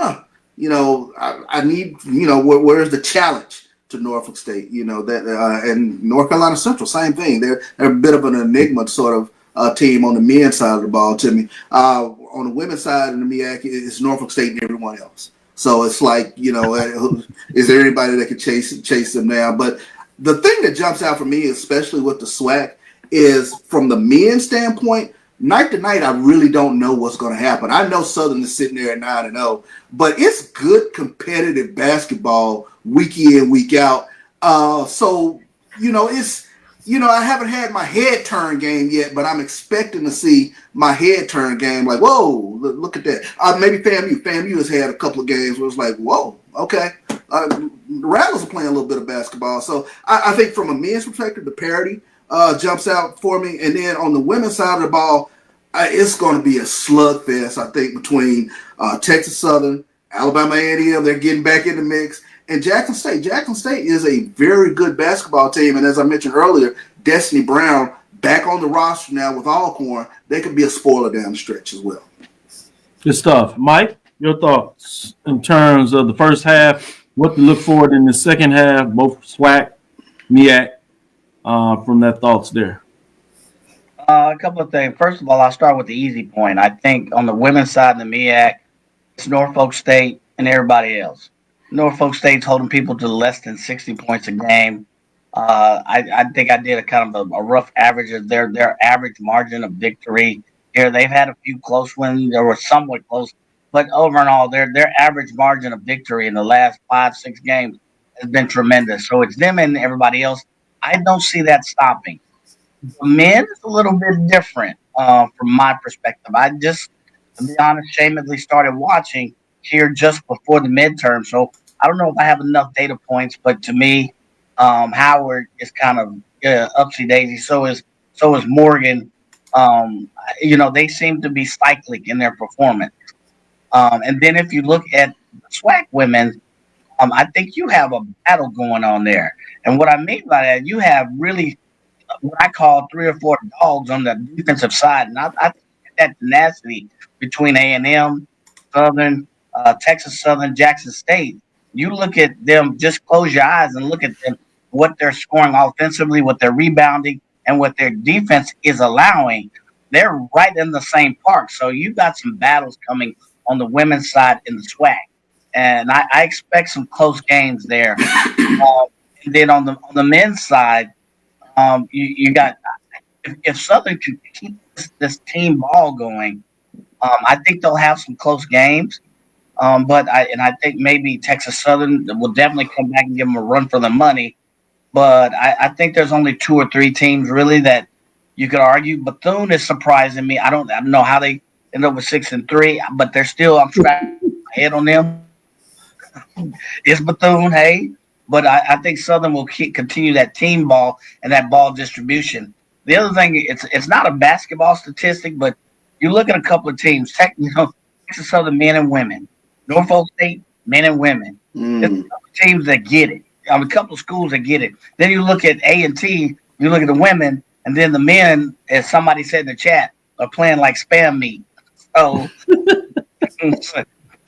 I need, where's the challenge to Norfolk State? And North Carolina Central, same thing. They're a bit of an enigma sort of team on the men's side of the ball to me. On the women's side in the MEAC, it's Norfolk State and everyone else. So it's like, is there anybody that can chase them now? But the thing that jumps out for me, especially with the SWAC, is from the men's standpoint, night to night, I really don't know what's going to happen. I know Southern is sitting there at 9-0, but it's good competitive basketball week in, week out. I haven't had my head turn game yet, but I'm expecting to see my head turn game. Like, whoa, look at that. Maybe FAMU. FAMU has had a couple of games where it's like, whoa, okay. The Rattlers are playing a little bit of basketball. So I think from a men's perspective, the parity jumps out for me. And then on the women's side of the ball, it's going to be a slugfest, I think, between Texas Southern, Alabama A&M, they're getting back in the mix, and Jackson State. Jackson State is a very good basketball team. And as I mentioned earlier, Destiny Brown back on the roster now with Alcorn. They could be a spoiler down the stretch as well. Good stuff. Mike, your thoughts in terms of the first half, what to look forward in the second half, both SWAC, MEAC, from that thoughts there. A couple of things. First of all, I'll start with the easy point. I think on the women's side in the MEAC, it's Norfolk State and everybody else. Norfolk State's holding people to less than 60 points a game. I think I did a kind of a rough average of their average margin of victory here. They've had a few close wins. They were somewhat close, but over and all, their average margin of victory in the last 5-6 games has been tremendous. So it's them and everybody else. I don't see that stopping. The men is a little bit different from my perspective. I just, to be honest, shamedly started watching here just before the midterm. So I don't know if I have enough data points, but to me, Howard is kind of upsy daisy. So is Morgan. They seem to be cyclic in their performance. And then if you look at the SWAC women, I think you have a battle going on there. And what I mean by that, you have really what I call 3 or 4 dogs on the defensive side. And I think that tenacity between A&M, Southern, Texas Southern, Jackson State. You look at them, just close your eyes and look at them, what they're scoring offensively, what they're rebounding, and what their defense is allowing. They're right in the same park. So you got some battles coming on the women's side in the SWAC. And I expect some close games there. And then on the men's side, you got if Southern can keep this team ball going, I think they'll have some close games. But I think maybe Texas Southern will definitely come back and give them a run for the money. But I think there's only 2 or 3 teams really that you could argue. Bethune is surprising me. I don't know how they end up with 6-3, but they're still. I'm scratching my head on them. It's Bethune, hey. But I think Southern will continue that team ball and that ball distribution. The other thing, it's not a basketball statistic, but you look at a couple of teams, Texas Southern men and women, Norfolk State men and women. There's a couple of teams that get it. A couple of schools that get it. Then you look at A&T, you look at the women, and then the men, as somebody said in the chat, are playing like spam meat.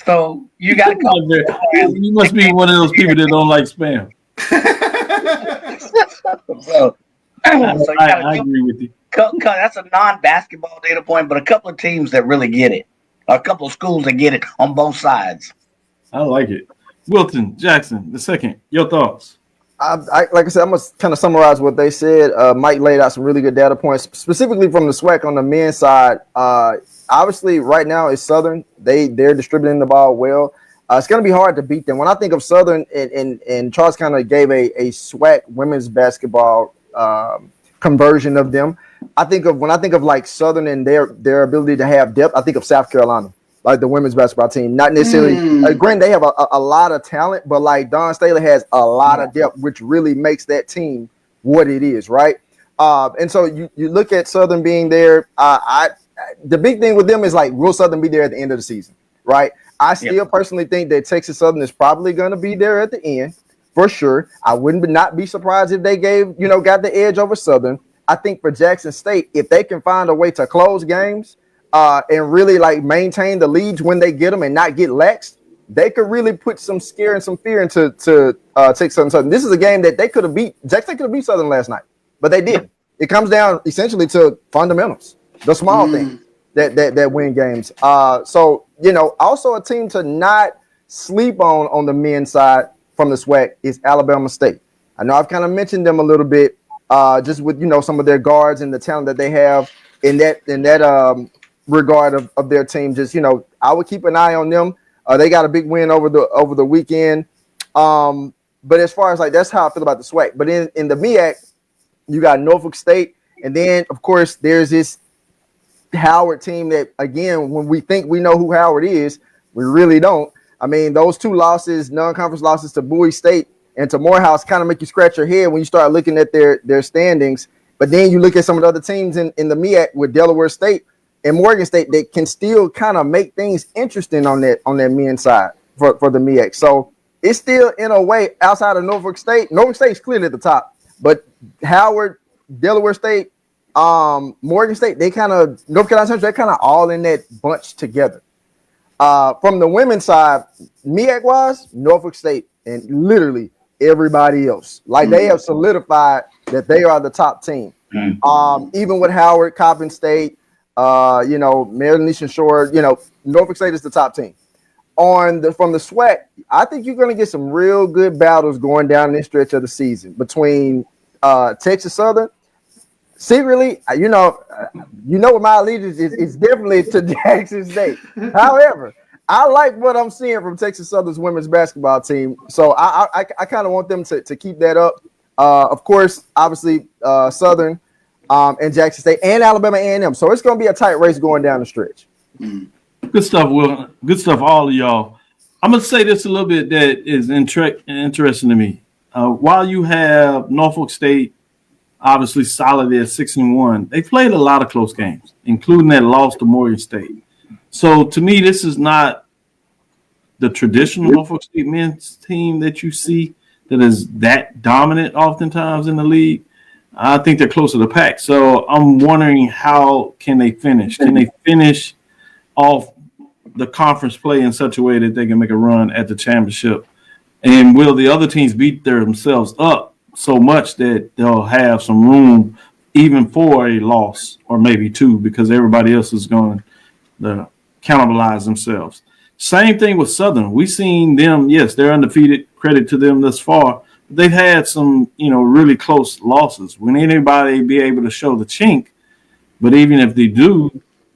So you got to come there. You must be one of those people that don't like spam. I agree with you. That's a non-basketball data point, but a couple of teams that really get it, a couple of schools that get it on both sides. I like it. Wilton, Jackson, the second, your thoughts? Like I said, I'm going to kind of summarize what they said. Mike laid out some really good data points, specifically from the SWAC on the men's side. Obviously, right now it's Southern. They're distributing the ball well. It's going to be hard to beat them. When I think of Southern, and Charles kind of gave a SWAC women's basketball conversion of them. When I think of like Southern and their ability to have depth, I think of South Carolina, like the women's basketball team. Not necessarily. Granted, they have a lot of talent, but like Dawn Staley has a lot of depth, which really makes that team what it is, right? And so you look at Southern being there. The big thing with them is like, will Southern be there at the end of the season, right? I still personally think that Texas Southern is probably going to be there at the end for sure. I wouldn't not be surprised if they got the edge over Southern. I think for Jackson State, if they can find a way to close games and really like maintain the leads when they get them and not get laxed, they could really put some scare and some fear into Texas Southern. This is a game that they could have beat. Jackson could have beat Southern last night, but they didn't. It comes down essentially to fundamentals. The small thing that win games. So, also a team to not sleep on the men's side from the SWAC is Alabama State. I know I've kind of mentioned them a little bit just with, some of their guards and the talent that they have in that regard of their team. Just, I would keep an eye on them. They got a big win over the weekend. But as far as like, that's how I feel about the SWAC. But in the MEAC, you got Norfolk State. And then, of course, there's this Howard team that, again, when we think we know who Howard is, we really don't. I mean, those 2 losses, non-conference losses to Bowie State and to Morehouse, kind of make you scratch your head when you start looking at their standings. But then you look at some of the other teams in the MEAC with Delaware State and Morgan State that can still kind of make things interesting on that men's side for the MEAC. So it's still, in a way, outside of Norfolk State. Norfolk State's clearly at the top, but Howard, Delaware State, Morgan State, North Carolina Central, they're kind of all in that bunch together. From the women's side, MEAC wise, Norfolk State and literally everybody else. Like they have solidified that they are the top team. Even with Howard, Coppin State, Maryland Eastern Shore, Norfolk State is the top team. From the SWAC, I think you're going to get some real good battles going down this stretch of the season between Texas Southern. Secretly, what my allegiance is definitely to Jackson State. However, I like what I'm seeing from Texas Southern's women's basketball team. So I kind of want them to keep that up. Of course, obviously, Southern and Jackson State and Alabama A&M. So it's going to be a tight race going down the stretch. Good stuff, Will. Good stuff, all of y'all. I'm going to say this a little bit that is interesting to me. while you have Norfolk State obviously solid at 6-1, they played a lot of close games, including that loss to Morgan State. So to me, this is not the traditional Norfolk State men's team that you see that is that dominant oftentimes in the league. I think they're close to the pack. So I'm wondering, how can they finish? Can they finish off the conference play in such a way that they can make a run at the championship? And will the other teams beat themselves up so much that they'll have some room even for a loss or maybe two, because everybody else is going to cannibalize themselves? Same thing with Southern. We've seen them, yes, they're undefeated, credit to them thus far. But they've had some, really close losses. Will anybody be able to show the chink? But even if they do,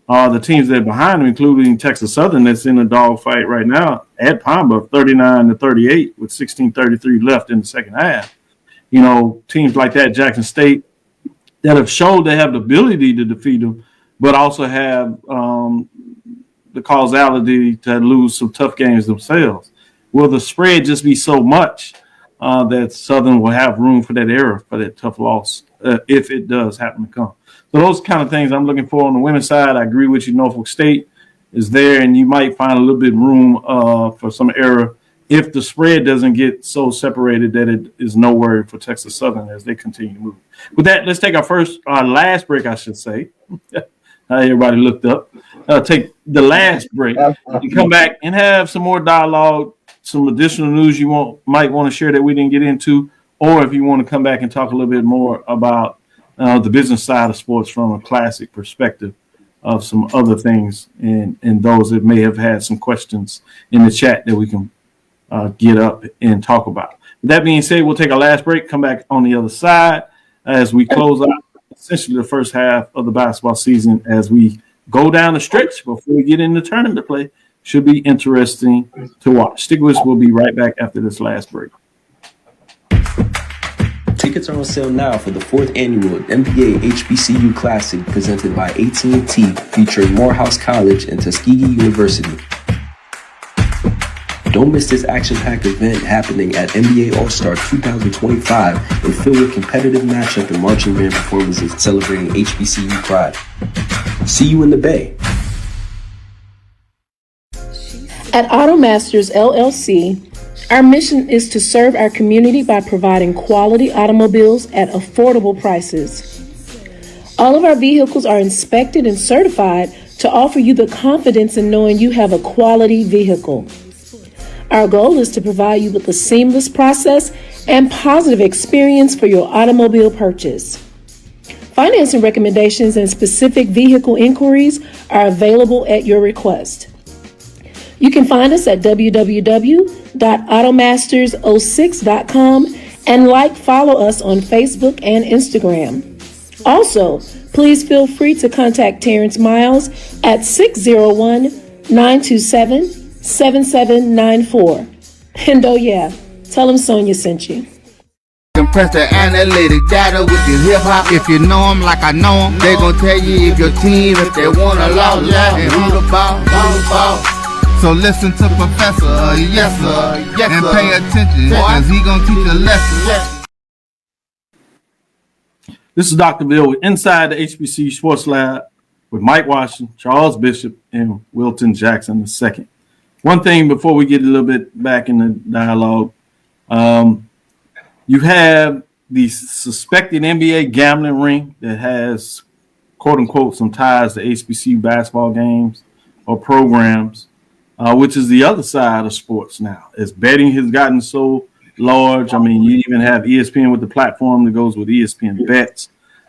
the teams that are behind them, including Texas Southern, that's in a dogfight right now at Pine Bluff, 39-38 with 16:33 left in the second half. Teams like that, Jackson State, that have showed they have the ability to defeat them, but also have the causality to lose some tough games themselves. Will the spread just be so much that Southern will have room for that error, for that tough loss, if it does happen to come? So those kind of things I'm looking for on the women's side. I agree with you. Norfolk State is there, and you might find a little bit room for some error if the spread doesn't get so separated that it is no worry for Texas Southern as they continue to move. With that, let's take our last break, I should say. Everybody looked up. Take the last break and come back and have some more dialogue, some additional news you might want to share that we didn't get into, or if you want to come back and talk a little bit more about the business side of sports from a classic perspective of some other things, and those that may have had some questions in the chat that we can get up and talk about. With that being said, we'll take our last break, come back on the other side as we close out essentially the first half of the basketball season, as we go down the stretch before we get into tournament play. Should be interesting to watch. Stick with us. We'll be right back after this last break. Tickets are on sale now for the 4th annual NBA HBCU Classic presented by AT&T, featuring Morehouse College and Tuskegee University. Don't miss this action-packed event happening at NBA All-Star 2025 and filled with competitive matchup and marching band performances celebrating HBCU pride. See you in the Bay. At AutoMasters LLC, our mission is to serve our community by providing quality automobiles at affordable prices. All of our vehicles are inspected and certified to offer you the confidence in knowing you have a quality vehicle. Our goal is to provide you with a seamless process and positive experience for your automobile purchase. Financing recommendations and specific vehicle inquiries are available at your request. You can find us at www.automasters06.com and follow us on Facebook and Instagram. Also, please feel free to contact Terrence Miles at 601-927-7794. And oh yeah, tell him Sonia sent you. Compress the analytic data with your hip hop. If you know them like I know them, they gon' tell you if your team, if they want a lot, and who the ball. So listen to Professor, yes sir, and pay attention, cause he gon' teach a lesson. This is Dr. Bill with Inside the HBCU Sports Lab with Mike Washington, Charles Bishop, and Wilton Jackson II. One thing before we get a little bit back in the dialogue, you have the suspected NBA gambling ring that has, quote unquote, some ties to HBCU basketball games or programs, which is the other side of sports now. As betting has gotten so large, I mean, you even have ESPN with the platform that goes with ESPN Bets.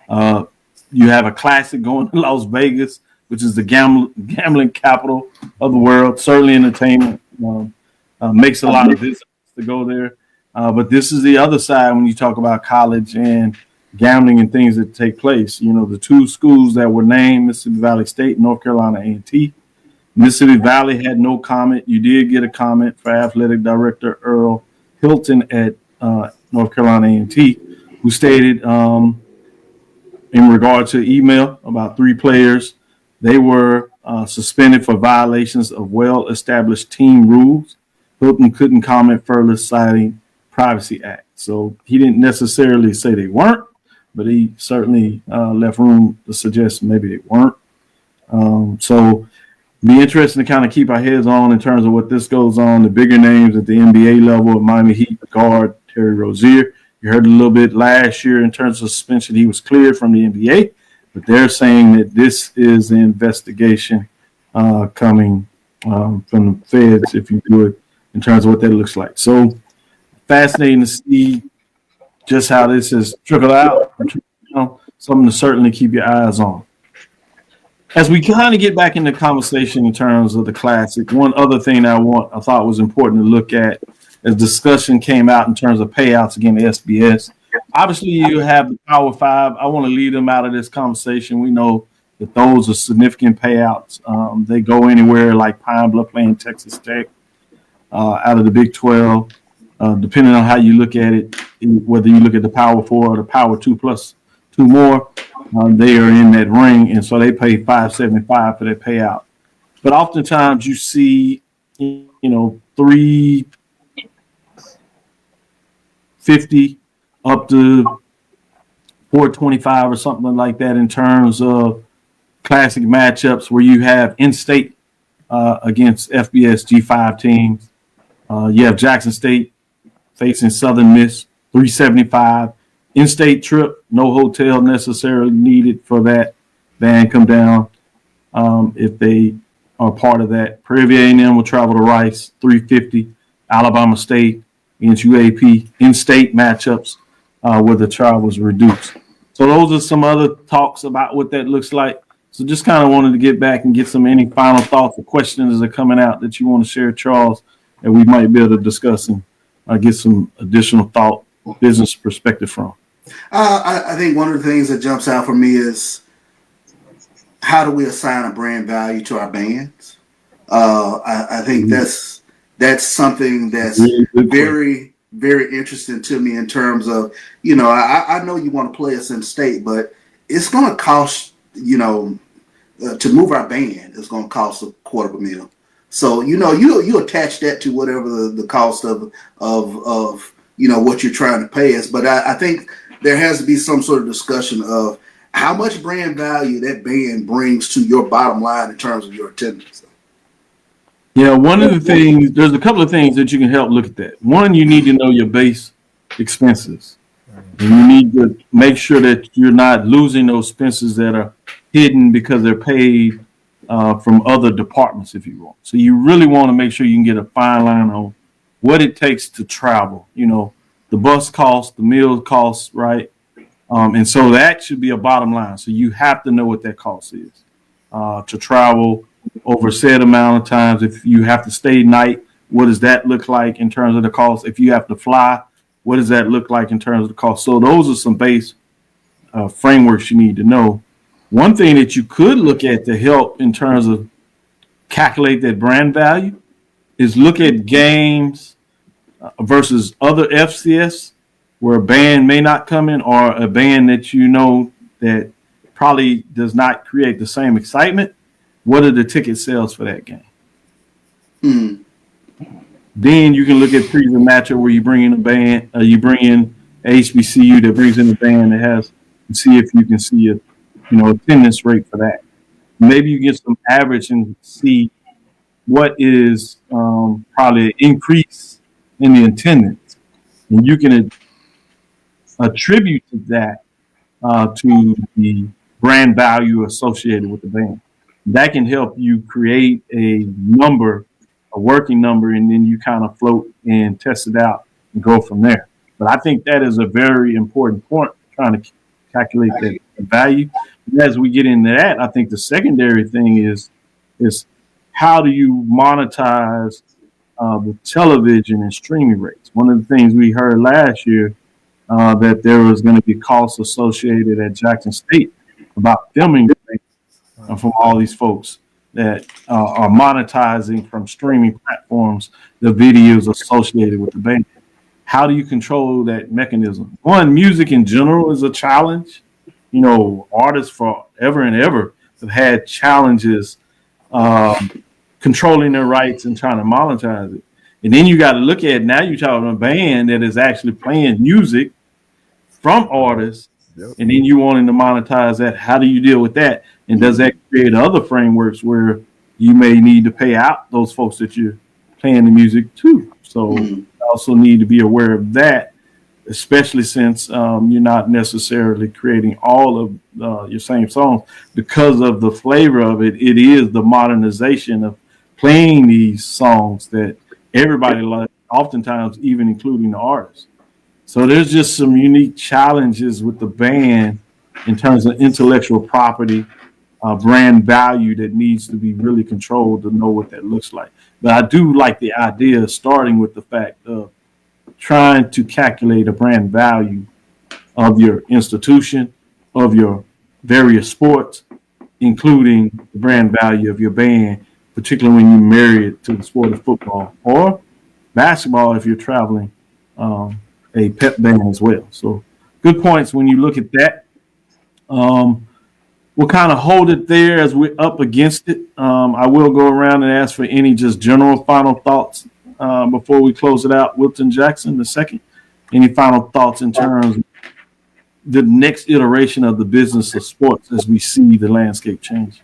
You have a classic going to Las Vegas, which is the gambling capital of the world. Certainly entertainment makes a lot of visitors to go there. But this is the other side when you talk about college and gambling and things that take place. You know, the two schools that were named, Mississippi Valley State, North Carolina A&T. Mississippi Valley had no comment. You did get a comment for athletic director Earl Hilton at North Carolina A&T, who stated in regard to email about 3 players, they were suspended for violations of well-established team rules. Hilton couldn't comment further, citing Privacy Act. So he didn't necessarily say they weren't, but he certainly left room to suggest maybe they weren't. So be interesting to kind of keep our heads on in terms of what this goes on. The bigger names at the NBA level, Miami Heat guard Terry Rozier. You heard a little bit last year in terms of suspension. He was cleared from the NBA, but they're saying that this is an investigation coming from the feds, if you would, in terms of what that looks like. So fascinating to see just how this has trickled out. Something to certainly keep your eyes on. As we kind of get back into conversation in terms of the Classic, one other thing I thought was important to look at as discussion came out in terms of payouts again, the SBS. Obviously, you have the Power Five. I want to leave them out of this conversation. We know that those are significant payouts. They go anywhere like Pine Bluff playing Texas Tech out of the Big 12. Depending on how you look at it, whether you look at the Power Four or the Power Two plus two more, they are in that ring, and so they pay $575 for their payout. But oftentimes you see, $350 up to $425 or something like that in terms of Classic matchups where you have in-state against FBS G5 teams. You have Jackson State facing Southern Miss, $375. In-state trip, no hotel necessarily needed for that. Van come down if they are part of that. Prairie View A&M will travel to Rice, $350. Alabama State against UAP. In-state matchups where the travel is reduced. So those are some other talks about what that looks like. So just kind of wanted to get back and get any final thoughts or questions that are coming out that you want to share, Charles, that we might be able to discuss and get some additional thought, business perspective from. I think one of the things that jumps out for me is how do we assign a brand value to our bands? I think that's something that's very, very interesting to me in terms of, I know you want to play us in state, but it's going to cost, to move our band, it's going to cost $250,000. So, you attach that to whatever the cost of what you're trying to pay us. But I think there has to be some sort of discussion of how much brand value that band brings to your bottom line in terms of your attendance. Yeah, one of the things, there's a couple of things that you can help look at that. One, you need to know your base expenses. And you need to make sure that you're not losing those expenses that are hidden because they're paid from other departments, if you want. So you really want to make sure you can get a fine line on what it takes to travel. The bus costs, the meal costs, right? And so that should be a bottom line. So you have to know what that cost is to travel over a set amount of times. If you have to stay night, what does that look like in terms of the cost? If you have to fly, what does that look like in terms of the cost? So those are some base frameworks you need to know. One thing that you could look at to help in terms of calculate that brand value is look at games versus other FCS where a band may not come in or a band that that probably does not create the same excitement. What are the ticket sales for that game? Then you can look at previous matchup where you bring in a band, you bring in HBCU that brings in a band that has, and see if you can see a attendance rate for that. Maybe you get some average and see what is probably an increase in the attendance, and you can attribute to that to the brand value associated with the band. That can help you create a number, a working number, and then you kind of float and test it out and go from there. But I think that is a very important point, trying to calculate that value. And as we get into that, I think the secondary thing is how do you monetize the television and streaming rates? One of the things we heard last year that there was going to be costs associated at Jackson State about filming from all these folks that are monetizing from streaming platforms the videos associated with the band. How do you control that mechanism? One, music in general is a challenge. Artists forever and ever have had challenges controlling their rights and trying to monetize it. And then you got to look at, now you're talking about a band that is actually playing music from artists, and then you wanting to monetize that. How do you deal with that? And does that create other frameworks where you may need to pay out those folks that you're playing the music to? So you also need to be aware of that, especially since you're not necessarily creating all of your same songs. Because of the flavor of it, it is the modernization of playing these songs that everybody likes, oftentimes even including the artists. So there's just some unique challenges with the band in terms of intellectual property, brand value that needs to be really controlled to know what that looks like. But I do like the idea of starting with the fact of trying to calculate a brand value of your institution, of your various sports, including the brand value of your band, particularly when you marry it to the sport of football or basketball if you're traveling a pep band as well. So good points when you look at that. We'll kind of hold it there as we're up against it. I will go around and ask for any just general final thoughts before we close it out. Wilton Jackson, the second. Any final thoughts in terms of the next iteration of the business of sports as we see the landscape change?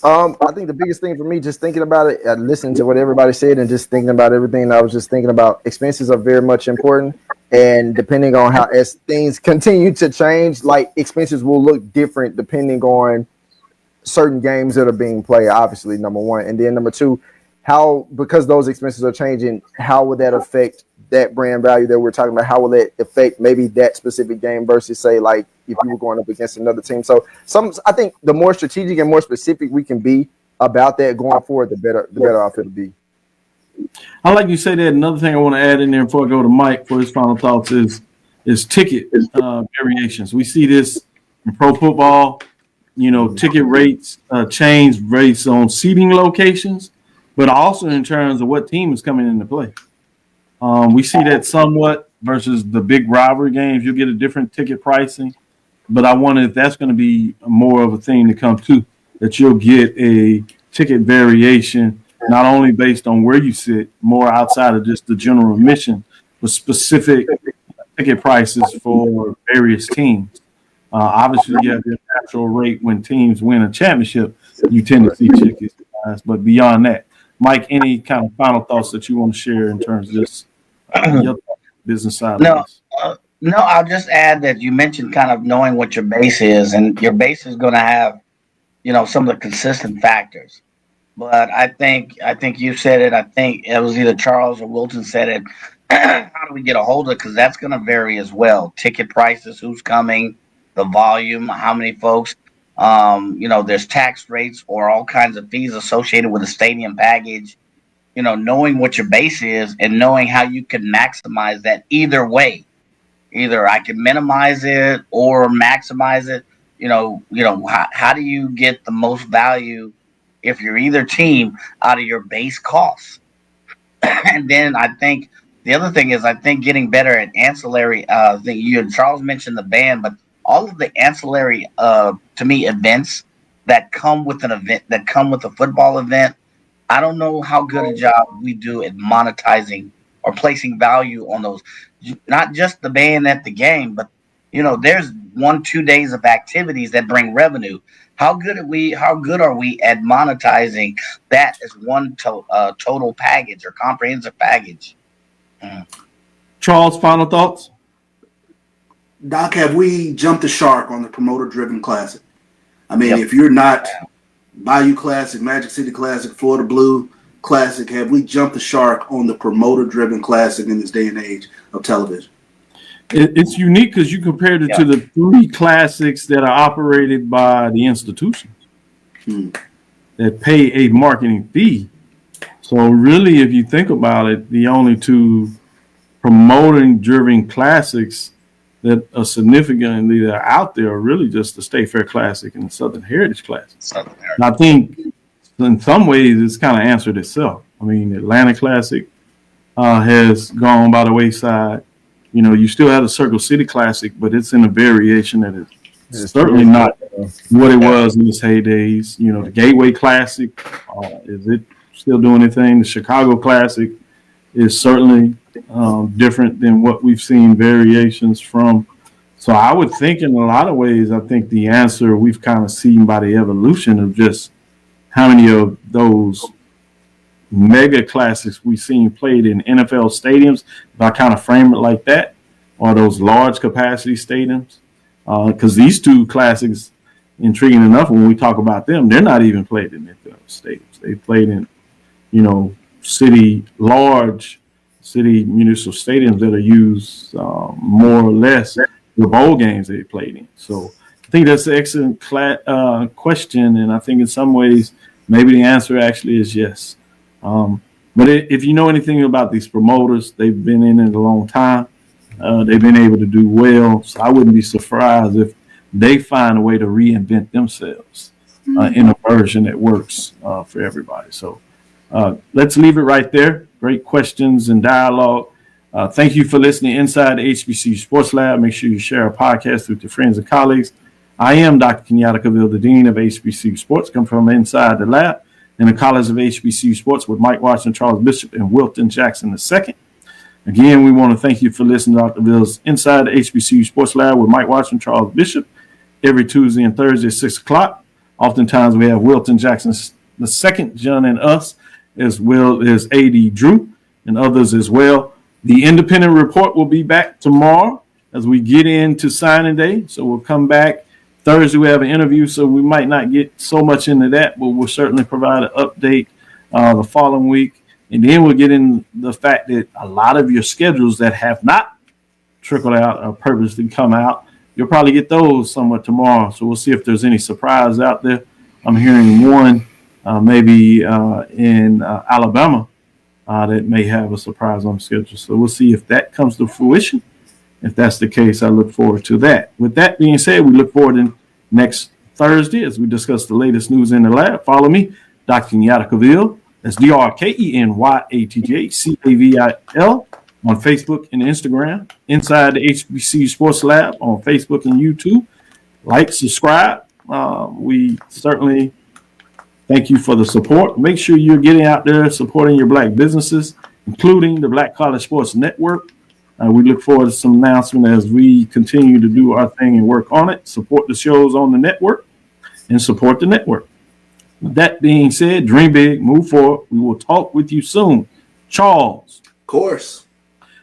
I think the biggest thing for me, just thinking about it, listening to what everybody said and just thinking about everything, I was just thinking about expenses are very much important. And depending on how, as things continue to change, like expenses will look different depending on certain games that are being played, obviously, number one. And then number two, how, because those expenses are changing, how would that affect that brand value that we're talking about? How will that affect maybe that specific game versus, say, like if you were going up against another team? So I think the more strategic and more specific we can be about that going forward, the better off it'll be. I like you say that. Another thing I want to add in there before I go to Mike for his final thoughts is ticket variations. We see this in pro football, ticket rates change based on seating locations, but also in terms of what team is coming into play. We see that somewhat versus the big rivalry games. You'll get a different ticket pricing, but I wonder if that's going to be more of a thing to come to, that you'll get a ticket variation not only based on where you sit, more outside of just the general admission, but specific ticket prices for various teams. Obviously, you have the natural rate when teams win a championship, you tend to see tickets rise. But beyond that, Mike, any kind of final thoughts that you want to share in terms of this your business side of this? No, I'll just add that you mentioned kind of knowing what your base is, and your base is going to have, some of the consistent factors. But I think you said it. I think it was either Charles or Wilton said it. How do we get a hold of it? Because that's going to vary as well. Ticket prices, who's coming, the volume, how many folks. There's tax rates or all kinds of fees associated with a stadium package. Knowing what your base is and knowing how you can maximize that either way. Either I can minimize it or maximize it. How do you get the most value if you're either team out of your base costs? And then I think the other thing is getting better at ancillary. You and Charles mentioned the band, but all of the ancillary to me events that come with an event, that come with a football event. I don't know how good a job we do at monetizing or placing value on those. Not just the band at the game, but there's 1-2 days of activities that bring revenue. How good are we at monetizing that as one total package or comprehensive package? Charles, final thoughts? Doc, have we jumped the shark on the promoter-driven classic? I mean, If you're not Bayou Classic, Magic City Classic, Florida Blue Classic, have we jumped the shark on the promoter-driven classic in this day and age of television? It's unique because you compared it to the 3 classics that are operated by the institutions that pay a marketing fee. So really, if you think about it, the only 2 promoting-driven classics that are significantly that are out there are really just the State Fair Classic and the Southern Heritage Classic. And I think in some ways it's kind of answered itself. I mean, the Atlanta Classic has gone by the wayside. You still have the Circle City Classic, but it's in a variation that is certainly not what it was in its heydays. The Gateway Classic, is it still doing anything? The Chicago Classic is certainly different than what we've seen variations from. So I would think in a lot of ways, I think the answer we've kind of seen by the evolution of just how many of those mega classics we've seen played in NFL stadiums, if I kind of frame it like that, or those large capacity stadiums. Because these two classics, intriguing enough, when we talk about them, they're not even played in NFL stadiums. They played in, large city municipal stadiums that are used more or less the bowl games they played in. So I think that's an excellent question, and I think in some ways maybe the answer actually is yes. But if you know anything about these promoters, they've been in it a long time. They've been able to do well, so I wouldn't be surprised if they find a way to reinvent themselves in a version that works for everybody. So let's leave it right there. Great questions and dialogue. Thank you for listening inside the HBCU Sports Lab. Make sure you share our podcast with your friends and colleagues. I am Dr. Kenyatta, the Dean of HBCU Sports, come from inside the lab in the College of HBCU Sports with Mike Watson, Charles Bishop, and Wilton Jackson II. Again, we want to thank you for listening to Dr. Bill's Inside the HBCU Sports Lab with Mike Watson, Charles Bishop, every Tuesday and Thursday at 6 o'clock. Oftentimes we have Wilton Jackson II joining us, as well as A.D. Drew and others as well. The independent report will be back tomorrow as we get into signing day. So we'll come back Thursday. We have an interview, so we might not get so much into that, but we'll certainly provide an update the following week. And then we'll get in the fact that a lot of your schedules that have not trickled out or purposely come out, you'll probably get those somewhat tomorrow. So we'll see if there's any surprise out there. I'm hearing one maybe in Alabama that may have a surprise on the schedule. So we'll see if that comes to fruition. If that's the case, I look forward to that. With that being said, we look forward to next Thursday as we discuss the latest news in the lab. Follow me, Dr. Kenyatta. That's DrKenyattCavil on Facebook and Instagram. Inside the HBCU Sports Lab on Facebook and YouTube. Like, subscribe. We certainly thank you for the support. Make sure you're getting out there supporting your Black businesses, including the Black College Sports Network. We look forward to some announcement as we continue to do our thing and work on it. Support the shows on the network and support the network. With that being said, dream big, move forward. We will talk with you soon. Charles. Of course.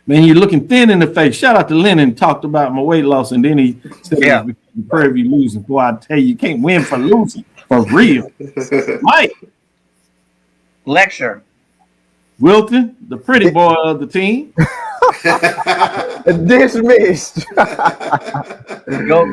Man, you're looking thin in the face. Shout out to Lennon, talked about my weight loss, and then he said, yeah, prayer of you losing. Boy, I tell you, you can't win for losing. For real. Mike. Lecture. Wilton, the pretty boy of the team. Dismissed. Go.